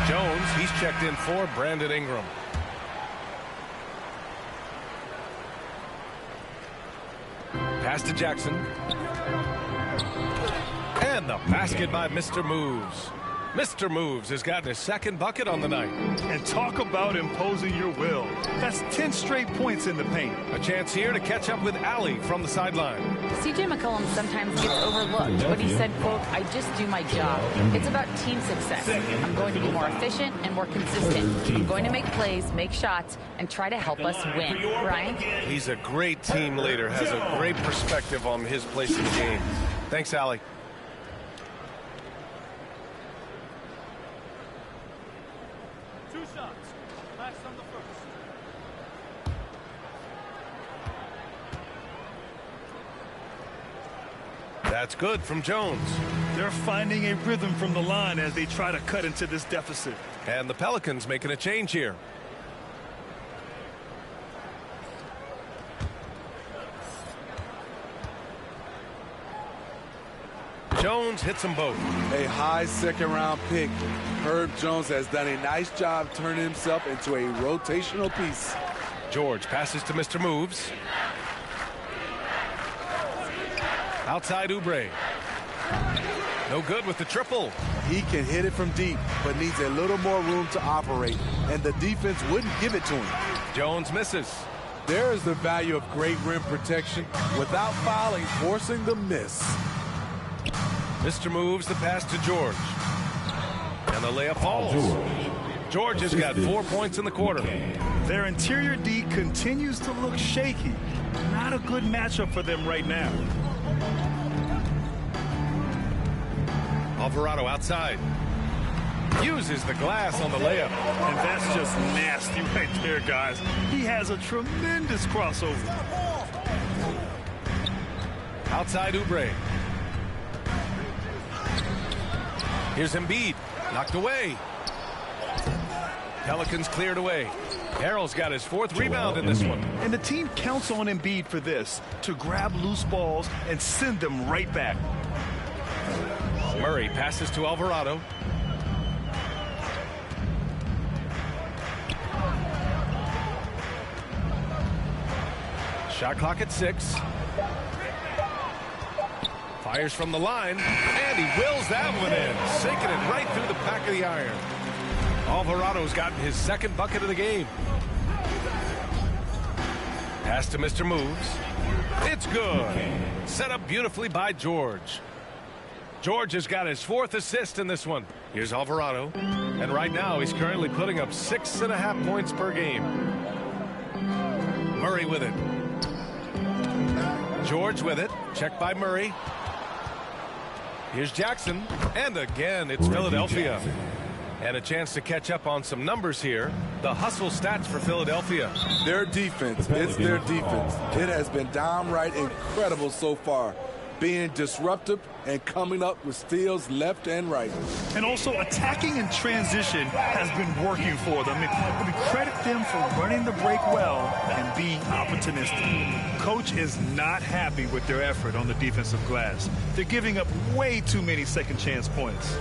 Speaker 5: Jones, he's checked in for Brandon Ingram. Pass to Jackson. And the basket by Mr. Moves. Mr. Moves has gotten his second bucket on the night.
Speaker 6: And talk about imposing your will. That's 10 straight points in the paint.
Speaker 5: A chance here to catch up with Allie from the sideline.
Speaker 10: C.J. McCollum sometimes gets overlooked, but he said, quote, I just do my job. It's about team success. I'm going to be more efficient and more consistent. I'm going to make plays, make shots, and try to help us win. Brian?
Speaker 5: He's a great team leader, has a great perspective on his place in the game. Thanks, Allie. That's good from Jones.
Speaker 6: They're finding a rhythm from the line as they try to cut into this deficit.
Speaker 5: And the Pelicans making a change here. Jones hits them both.
Speaker 8: A high second-round pick. Herb Jones has done a nice job turning himself into a rotational piece.
Speaker 5: George passes to Mr. Moves. Outside Oubre. No good with the triple.
Speaker 8: He can hit it from deep, but needs a little more room to operate, and the defense wouldn't give it to him.
Speaker 5: Jones misses.
Speaker 8: There is the value of great rim protection without fouling, forcing the miss.
Speaker 5: Mr. Moves the pass to George. And the layup falls. George has got 4 points in the quarter.
Speaker 6: Their interior D continues to look shaky. Not a good matchup for them right now.
Speaker 5: Alvarado outside. Uses the glass on the layup.
Speaker 6: And that's just nasty right there, guys. He has a tremendous crossover.
Speaker 5: Outside Oubre. Here's Embiid. Knocked away. Pelicans cleared away. Harrell's got his 4th rebound in this one.
Speaker 6: And the team counts on Embiid for this, to grab loose balls and send them right back.
Speaker 5: Murray passes to Alvarado. Shot clock at 6. Fires from the line, and he wills that one in, sinking it right through the back of the iron. Alvarado's gotten his 2nd bucket of the game. Pass to Mr. Moves. It's good. Set up beautifully by George. George has got his 4th assist in this one. Here's Alvarado. And right now he's currently putting up 6.5 points per game. Murray with it. George with it. Checked by Murray. Here's Jackson. And again, it's Philadelphia. And a chance to catch up on some numbers here. The hustle stats for Philadelphia.
Speaker 8: Their defense, it's their defense. It has been downright incredible so far. Being disruptive and coming up with steals left and right.
Speaker 6: And also attacking in transition has been working for them. We credit them for running the break well and being opportunistic. Coach is not happy with their effort on the defensive glass. They're giving up way too many second chance points.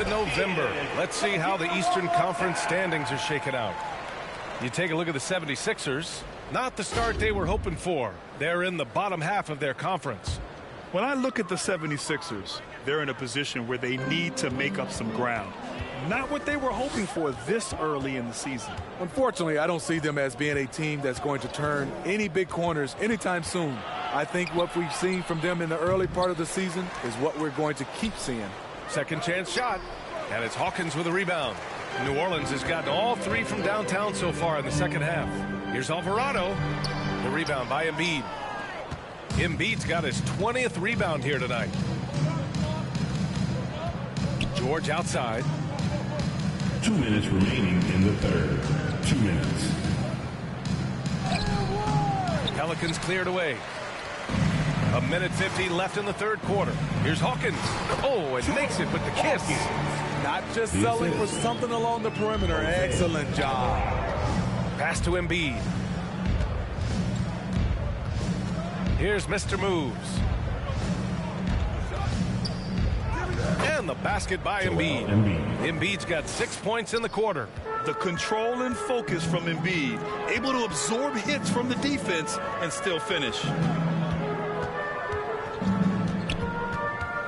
Speaker 5: November. Let's see how the Eastern Conference standings are shaken out. You take a look at the 76ers. Not the start they were hoping for. They're in the bottom half of their conference.
Speaker 6: When I look at the 76ers, they're in a position where they need to make up some ground. Not what they were hoping for this early in the season.
Speaker 8: Unfortunately, I don't see them as being a team that's going to turn any big corners anytime soon. I think what we've seen from them in the early part of the season is what we're going to keep seeing.
Speaker 5: Second chance shot. And it's Hawkins with a rebound. New Orleans has gotten all 3 from downtown so far in the second half. Here's Alvarado. The rebound by Embiid. Embiid's got his 20th rebound here tonight. George outside.
Speaker 7: 2 minutes remaining in the third. 2 minutes.
Speaker 5: Pelicans cleared away. 1:50 left in the 3rd quarter. Here's Hawkins. Oh, and makes it with the kiss.
Speaker 8: Not just selling for something along the perimeter. Excellent job.
Speaker 5: Pass to Embiid. Here's Mr. Moves. And the basket by Embiid. Embiid's got 6 points in the quarter.
Speaker 6: The control and focus from Embiid, able to absorb hits from the defense and still finish.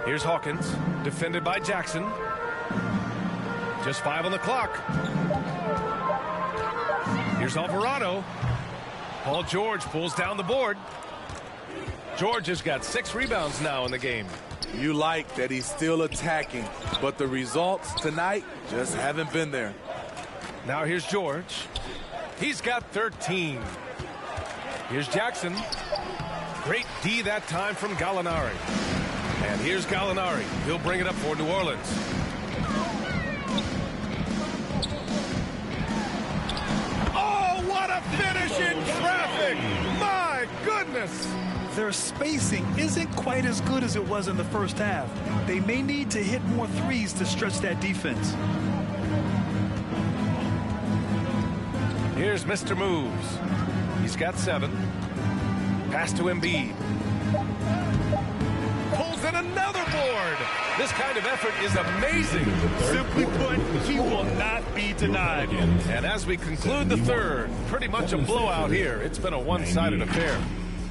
Speaker 5: Here's Hawkins, defended by Jackson. Just 5 on the clock. Here's Alvarado. Paul George pulls down the board. George has got 6 rebounds now in the game.
Speaker 8: You like that he's still attacking, but the results tonight just haven't been there.
Speaker 5: Now here's George. He's got 13. Here's Jackson. Great D that time from Gallinari. And here's Gallinari. He'll bring it up for New Orleans. Oh, what a finish in traffic! My goodness!
Speaker 6: Their spacing isn't quite as good as it was in the first half. They may need to hit more threes to stretch that defense.
Speaker 5: Here's Mr. Moves. He's got 7. Pass to Embiid. Pulls in another board. This kind of effort is amazing.
Speaker 6: Simply put, he will not be denied.
Speaker 5: And as we conclude the third, pretty much a blowout here. It's been a one-sided affair.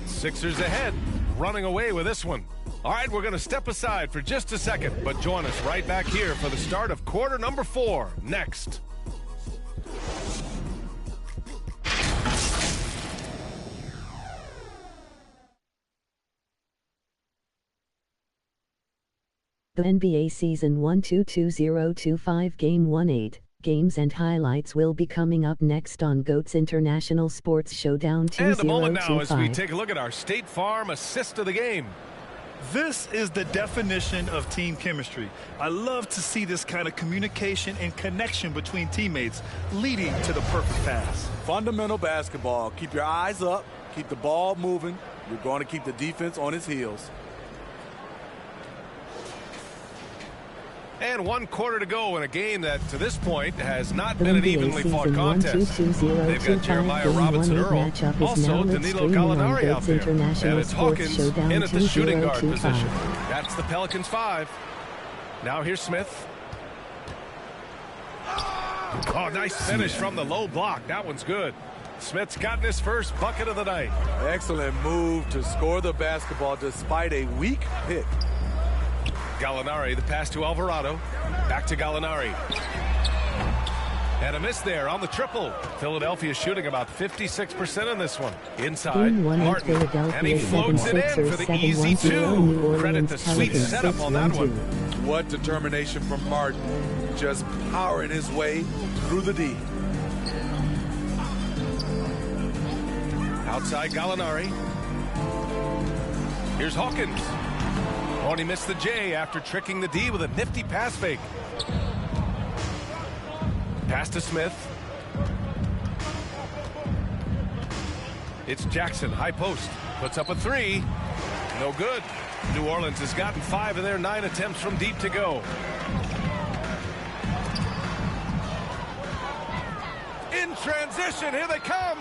Speaker 5: Sixers ahead, running away with this one. All right, we're going to step aside for just a second, but join us right back here for the start of quarter number 4 next.
Speaker 15: The NBA Season 1-2-2025 Game 1-8 games and highlights will be coming up next on GOAT's International Sports Showdown 2025.
Speaker 5: And a moment now as we take a look at our State Farm assist of the game.
Speaker 6: This is the definition of team chemistry. I love to see this kind of communication and connection between teammates leading to the perfect pass.
Speaker 8: Fundamental basketball. Keep your eyes up. Keep the ball moving. You're going to keep the defense on its heels.
Speaker 5: And 1 quarter to go in a game that, to this point, has not been an evenly fought contest. They've got Jeremiah Robinson Earl, also Danilo Gallinari out there. And it's Hawkins in at the shooting guard position. That's the Pelicans 5. Now here's Smith. Oh, nice finish from the low block. That one's good. Smith's gotten his first bucket of the night.
Speaker 8: Excellent move to score the basketball despite a weak pick.
Speaker 5: Gallinari, the pass to Alvarado. Back to Gallinari. And a miss there on the triple. Philadelphia shooting about 56% in this one. Inside, Martin. And he floats it in for the easy 2. Credit the sweet setup on that one.
Speaker 8: What determination from Martin. Just powering his way through the D.
Speaker 5: Outside Gallinari. Here's Hawkins. Oh, he missed the J after tricking the D with a nifty pass fake. Pass to Smith. It's Jackson, high post. Puts up a 3. No good. New Orleans has gotten 5 of their 9 attempts from deep to go. In transition, here they come.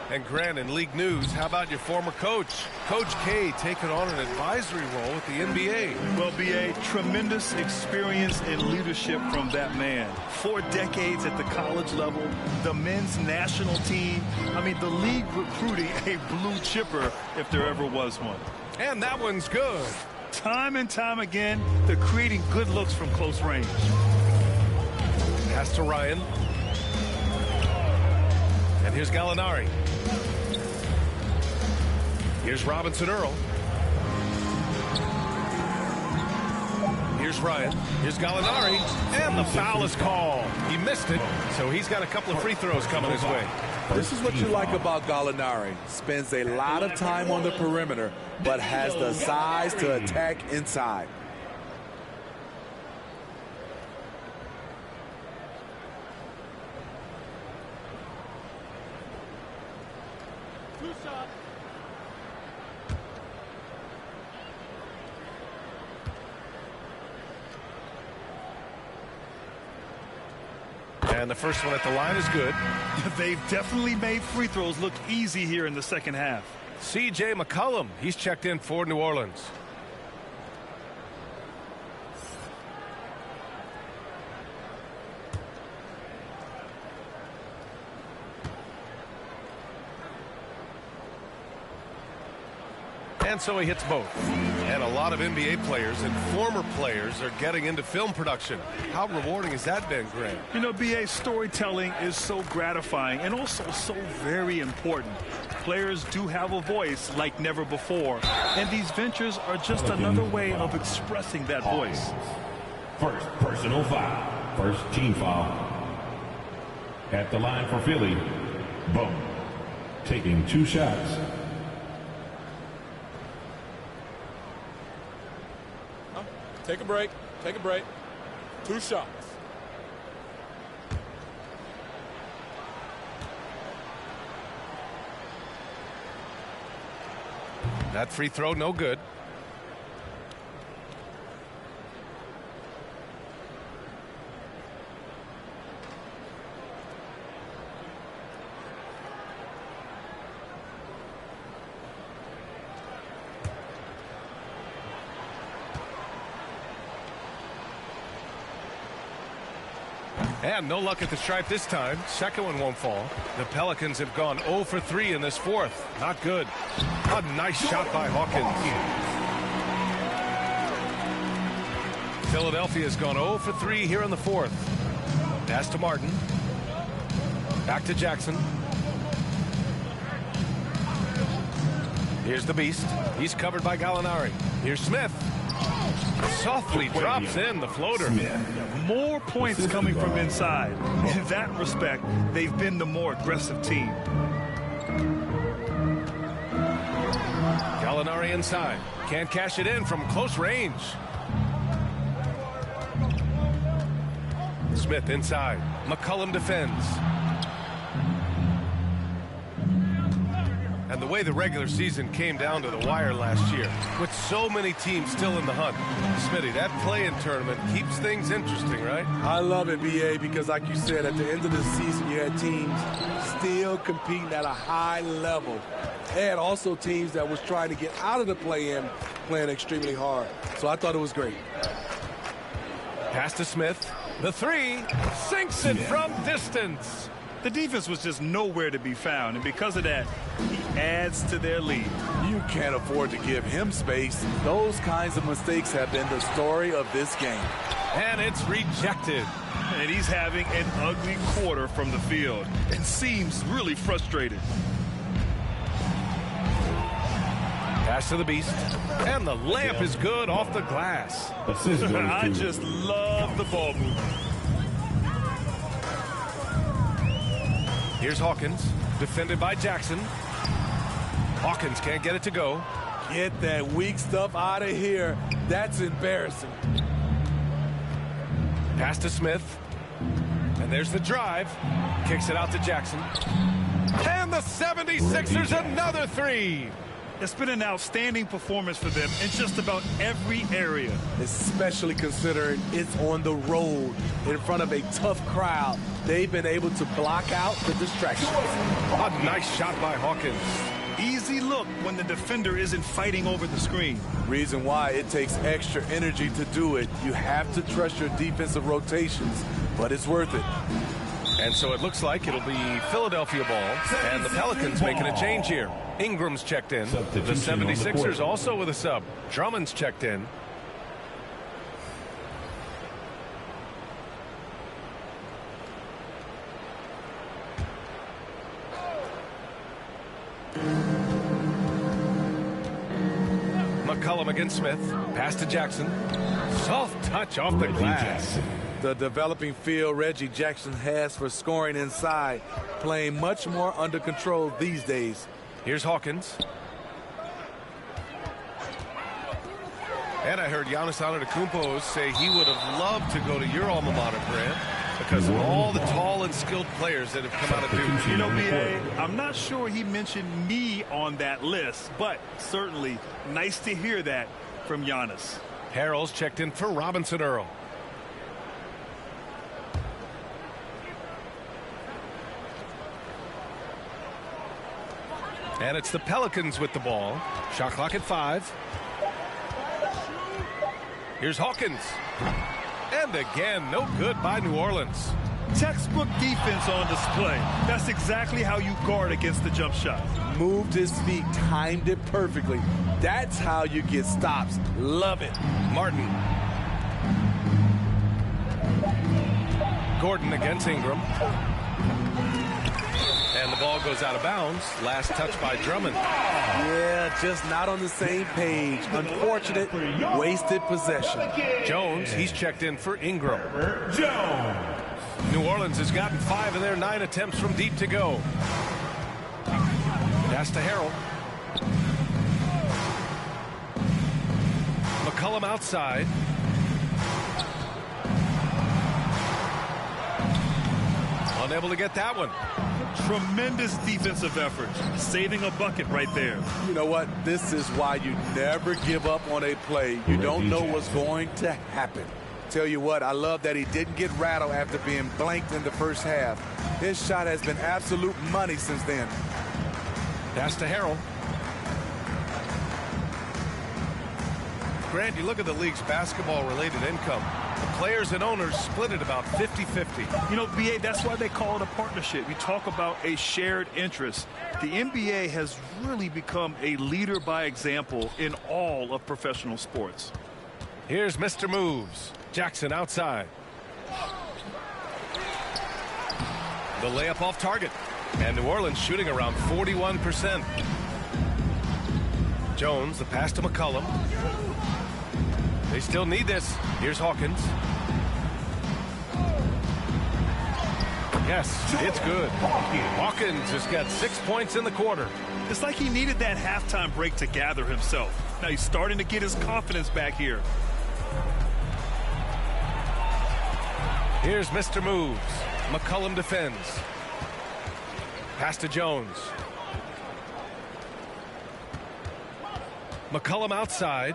Speaker 5: And Grant, in league news, how about your former coach? Coach K taking on an advisory role with the NBA.
Speaker 6: Well, B.A., tremendous experience and leadership from that man. 4 decades at the college level, the men's national team. I mean, the league recruiting a blue chipper if there ever was one.
Speaker 5: And that one's good.
Speaker 6: Time and time again, they're creating good looks from close range.
Speaker 5: Pass to Ryan. And here's Gallinari. Here's Robinson Earl. Here's Ryan. Here's Gallinari. And the foul is called. He missed it, so he's got a couple of free throws coming his way.
Speaker 8: This is what you like about Gallinari. Spends a lot of time on the perimeter, but has the size to attack inside.
Speaker 5: And the first one at the line is good.
Speaker 6: They've definitely made free throws look easy here in the second half.
Speaker 5: C.J. McCollum, he's checked in for New Orleans. And so he hits both. And a lot of NBA players and former players are getting into film production. How rewarding has that been, Grant?
Speaker 6: You know, B.A., storytelling is so gratifying and also so very important. Players do have a voice like never before, and these ventures are just another way of expressing that voice.
Speaker 7: First personal foul. First team foul. At the line for Philly, Boom. Taking 2 shots.
Speaker 8: Take a break. Take a break. 2 shots.
Speaker 5: That free throw, no good. And no luck at the stripe this time. Second one won't fall. The Pelicans have gone 0 for 3 in this fourth. Not good. A nice shot by Hawkins. Philadelphia's gone 0 for 3 here in the fourth. Pass to Martin. Back to Jackson. Here's the Beast. He's covered by Gallinari. Here's Smith. Softly drops in the floater.
Speaker 6: More points coming from inside. In that respect, they've been the more aggressive team.
Speaker 5: Gallinari inside. Can't cash it in from close range. Smith inside. McCollum defends. And the way the regular season came down to the wire last year, with so many teams still in the hunt. Smitty, that play-in tournament keeps things interesting, right?
Speaker 8: I love it, BA, because like you said, at the end of the season, you had teams still competing at a high level. And also teams that was trying to get out of the play-in playing extremely hard. So I thought it was great.
Speaker 5: Pass to Smith. The three sinks it from distance.
Speaker 6: The defense was just nowhere to be found, and because of that, he adds to their lead.
Speaker 8: You can't afford to give him space. Those kinds of mistakes have been the story of this game.
Speaker 5: And it's rejected.
Speaker 6: And he's having an ugly quarter from the field and seems really frustrated.
Speaker 5: Pass to the Beast. And the layup is good off the glass.
Speaker 6: I just love the ball movement.
Speaker 5: Here's Hawkins, defended by Jackson. Hawkins can't get it to go.
Speaker 8: Get that weak stuff out of here. That's embarrassing.
Speaker 5: Pass to Smith. And there's the drive. Kicks it out to Jackson. And the 76ers another three.
Speaker 6: It's been an outstanding performance for them in just about every area.
Speaker 8: Especially considering it's on the road in front of a tough crowd. They've been able to block out the distractions.
Speaker 5: A nice shot by Hawkins.
Speaker 6: Easy look when the defender isn't fighting over the screen.
Speaker 8: Reason why it takes extra energy to do it. You have to trust your defensive rotations, but it's worth it.
Speaker 5: And so it looks like it'll be Philadelphia ball, and the Pelicans making a change here. Ingram's checked in. The 76ers also with a sub. Drummond's checked in. McCollum against Smith. Pass to Jackson. Soft touch off the glass.
Speaker 8: The developing feel Reggie Jackson has for scoring inside, playing much more under control these days.
Speaker 5: Here's Hawkins. And I heard Giannis Antetokounmpo say he would have loved to go to your alma mater, Grant, because of all the tall and skilled players that have come out of Duke.
Speaker 6: You know, B.A., I'm not sure he mentioned me on that list, but certainly nice to hear that from Giannis.
Speaker 5: Harrell's checked in for Robinson Earl. And it's the Pelicans with the ball. Shot clock at 5. Here's Hawkins. And again, no good by New Orleans.
Speaker 6: Textbook defense on display. That's exactly how you guard against the jump shot.
Speaker 8: Moved his feet, timed it perfectly. That's how you get stops. Love it.
Speaker 5: Martin. Gordon against Ingram. And the ball goes out of bounds. Last touch by Drummond.
Speaker 8: Yeah, just not on the same page. Unfortunate, wasted possession.
Speaker 5: Jones, he's checked in for Ingram. Jones. New Orleans has gotten 5 of their 9 attempts from deep to go. Pass to Harrell. McCollum outside. Unable to get that one.
Speaker 6: Tremendous defensive effort, saving a bucket right there.
Speaker 8: You know what? This is why you never give up on a play. You don't know what's going to happen. Tell you what, I love that he didn't get rattled after being blanked in the first half. His shot has been absolute money since then.
Speaker 5: Pass to Harrell. Grant, you look at the league's basketball-related income. The players and owners split it about 50-50.
Speaker 6: You know, BA, that's why they call it a partnership. You talk about a shared interest. The NBA has really become a leader by example in all of professional sports.
Speaker 5: Here's Mr. Moves. Jackson outside. The layup off target. And New Orleans shooting around 41%. Jones, the pass to McCollum. They still need this. Here's Hawkins. Yes, it's good. Hawkins has got 6 points in the quarter.
Speaker 6: It's like he needed that halftime break to gather himself. Now he's starting to get his confidence back here.
Speaker 5: Here's Mr. Moves. McCollum defends. Pass to Jones. McCollum outside.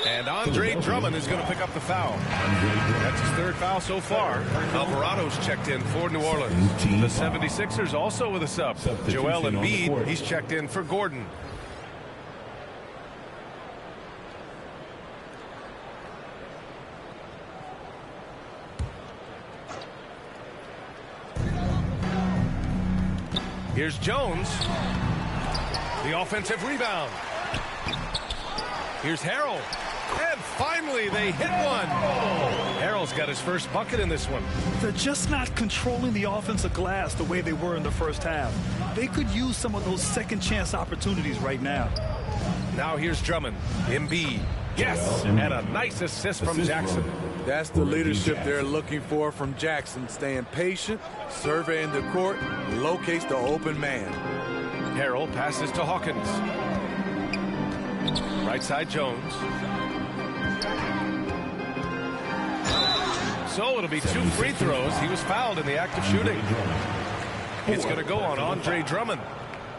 Speaker 5: And Andre Drummond is going to pick up the foul. That's his third foul so far. Alvarado's checked in for New Orleans. The 76ers also with a sub. Joel Embiid, he's checked in for Gordon. Here's Jones. The offensive rebound. Here's Harrell. And finally, they hit one. Harrell's got his first bucket in this one.
Speaker 6: They're just not controlling the offensive glass the way they were in the first half. They could use some of those second chance opportunities right now.
Speaker 5: Now here's Drummond. Embiid. Yes, and a nice assist from Jackson.
Speaker 8: That's the leadership they're looking for from Jackson. Staying patient, surveying the court, locates the open man.
Speaker 5: Harrell passes to Hawkins. Right side Jones. So it'll be 2 free throws. He was fouled in the act of shooting. It's going to go on Andre Drummond.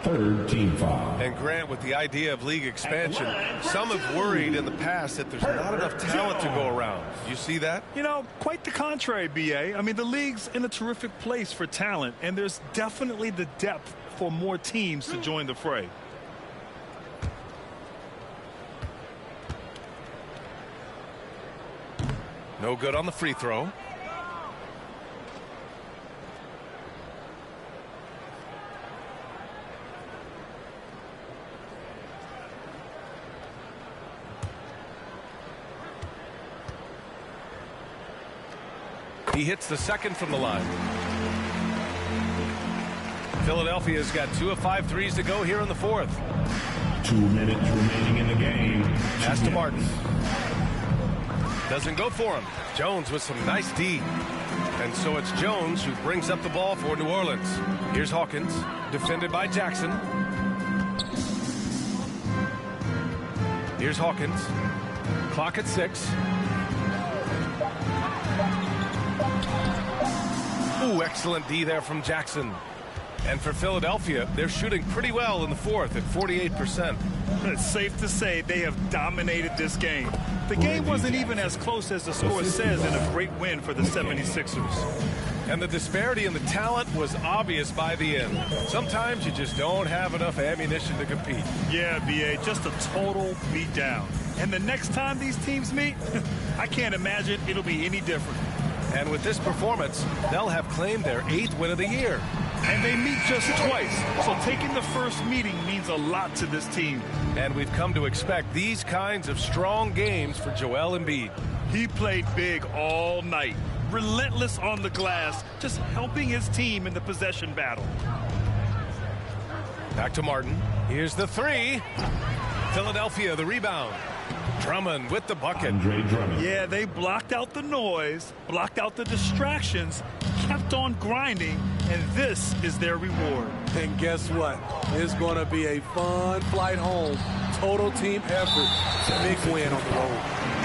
Speaker 7: Third team foul.
Speaker 5: And Grant, with the idea of league expansion, some have worried in the past that there's not enough talent to go around. You see that?
Speaker 6: You know, quite the contrary, BA. I mean, the league's in a terrific place for talent, and there's definitely the depth for more teams to join the fray.
Speaker 5: No good on the free throw. He hits the second from the line. Philadelphia's got 2 of 5 threes to go here in the fourth.
Speaker 7: 2 minutes remaining in the game.
Speaker 5: Pass to Martin. Doesn't go for him. Jones with some nice D. And so it's Jones who brings up the ball for New Orleans. Here's Hawkins, defended by Jackson. Here's Hawkins. Clock at 6. Ooh, excellent D there from Jackson. And for Philadelphia, they're shooting pretty well in the fourth at 48%.
Speaker 6: It's safe to say they have dominated this game. The game wasn't even as close as the score says in a great win for the 76ers.
Speaker 5: And the disparity in the talent was obvious by the end. Sometimes you just don't have enough ammunition to compete.
Speaker 6: Yeah, BA, just a total beatdown. And the next time these teams meet, I can't imagine it'll be any different.
Speaker 5: And with this performance, they'll have claimed their 8th win of the year.
Speaker 6: And they meet just twice, so taking the first meeting means a lot to this team.
Speaker 5: And we've come to expect these kinds of strong games for Joel Embiid.
Speaker 6: He played big all night, relentless on the glass, just helping his team in the possession battle.
Speaker 5: Back to Martin. Here's the 3. Philadelphia, the rebound. Drummond with the bucket.
Speaker 7: Andre Drummond.
Speaker 6: Yeah, they blocked out the noise, blocked out the distractions, kept on grinding, and this is their reward.
Speaker 8: And guess what? It's going to be a fun flight home. Total team effort. Big win on the road.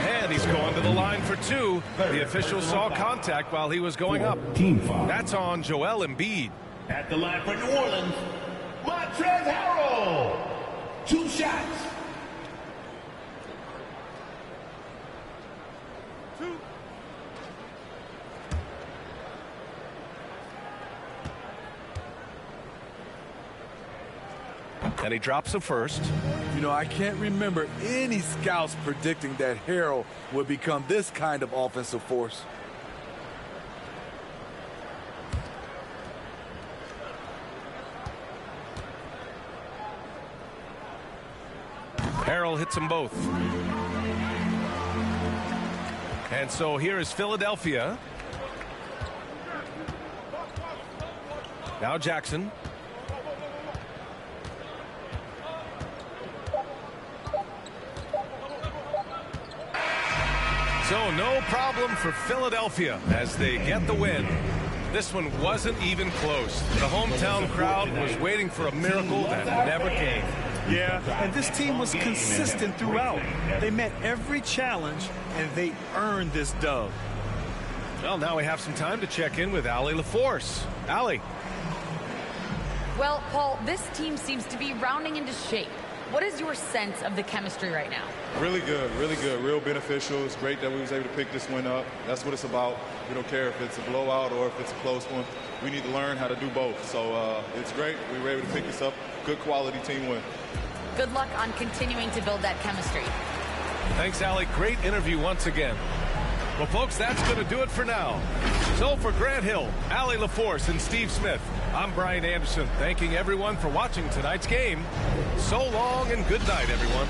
Speaker 5: And he's going to the line for 2. The official saw contact while he was going up.
Speaker 7: Team foul.
Speaker 5: That's on Joel Embiid.
Speaker 14: At the line for New Orleans, Montrezl Harrell. 2 shots.
Speaker 5: And he drops the first.
Speaker 8: You know, I can't remember any scouts predicting that Harrell would become this kind of offensive force.
Speaker 5: Harrell hits them both. And so here is Philadelphia. Now Jackson. So no problem for Philadelphia as they get the win. This one wasn't even close. The hometown crowd was waiting for a miracle that never came.
Speaker 6: Yeah, and this team was consistent throughout. They met every challenge, and they earned this dub.
Speaker 5: Well, now we have some time to check in with Allie LaForce. Allie.
Speaker 10: Well, Paul, this team seems to be rounding into shape. What is your sense of the chemistry right now?
Speaker 16: Really good, real beneficial. It's great that we was able to pick this one up. That's what it's about. We don't care if it's a blowout or if it's a close one. We need to learn how to do both. So it's great. We were able to pick this up. Good quality team win.
Speaker 10: Good luck on continuing to build that chemistry.
Speaker 5: Thanks, Allie. Great interview once again. Well, folks, that's going to do it for now. So for Grant Hill, Allie LaForce, and Steve Smith, I'm Brian Anderson, thanking everyone for watching tonight's game. So long and good night, everyone.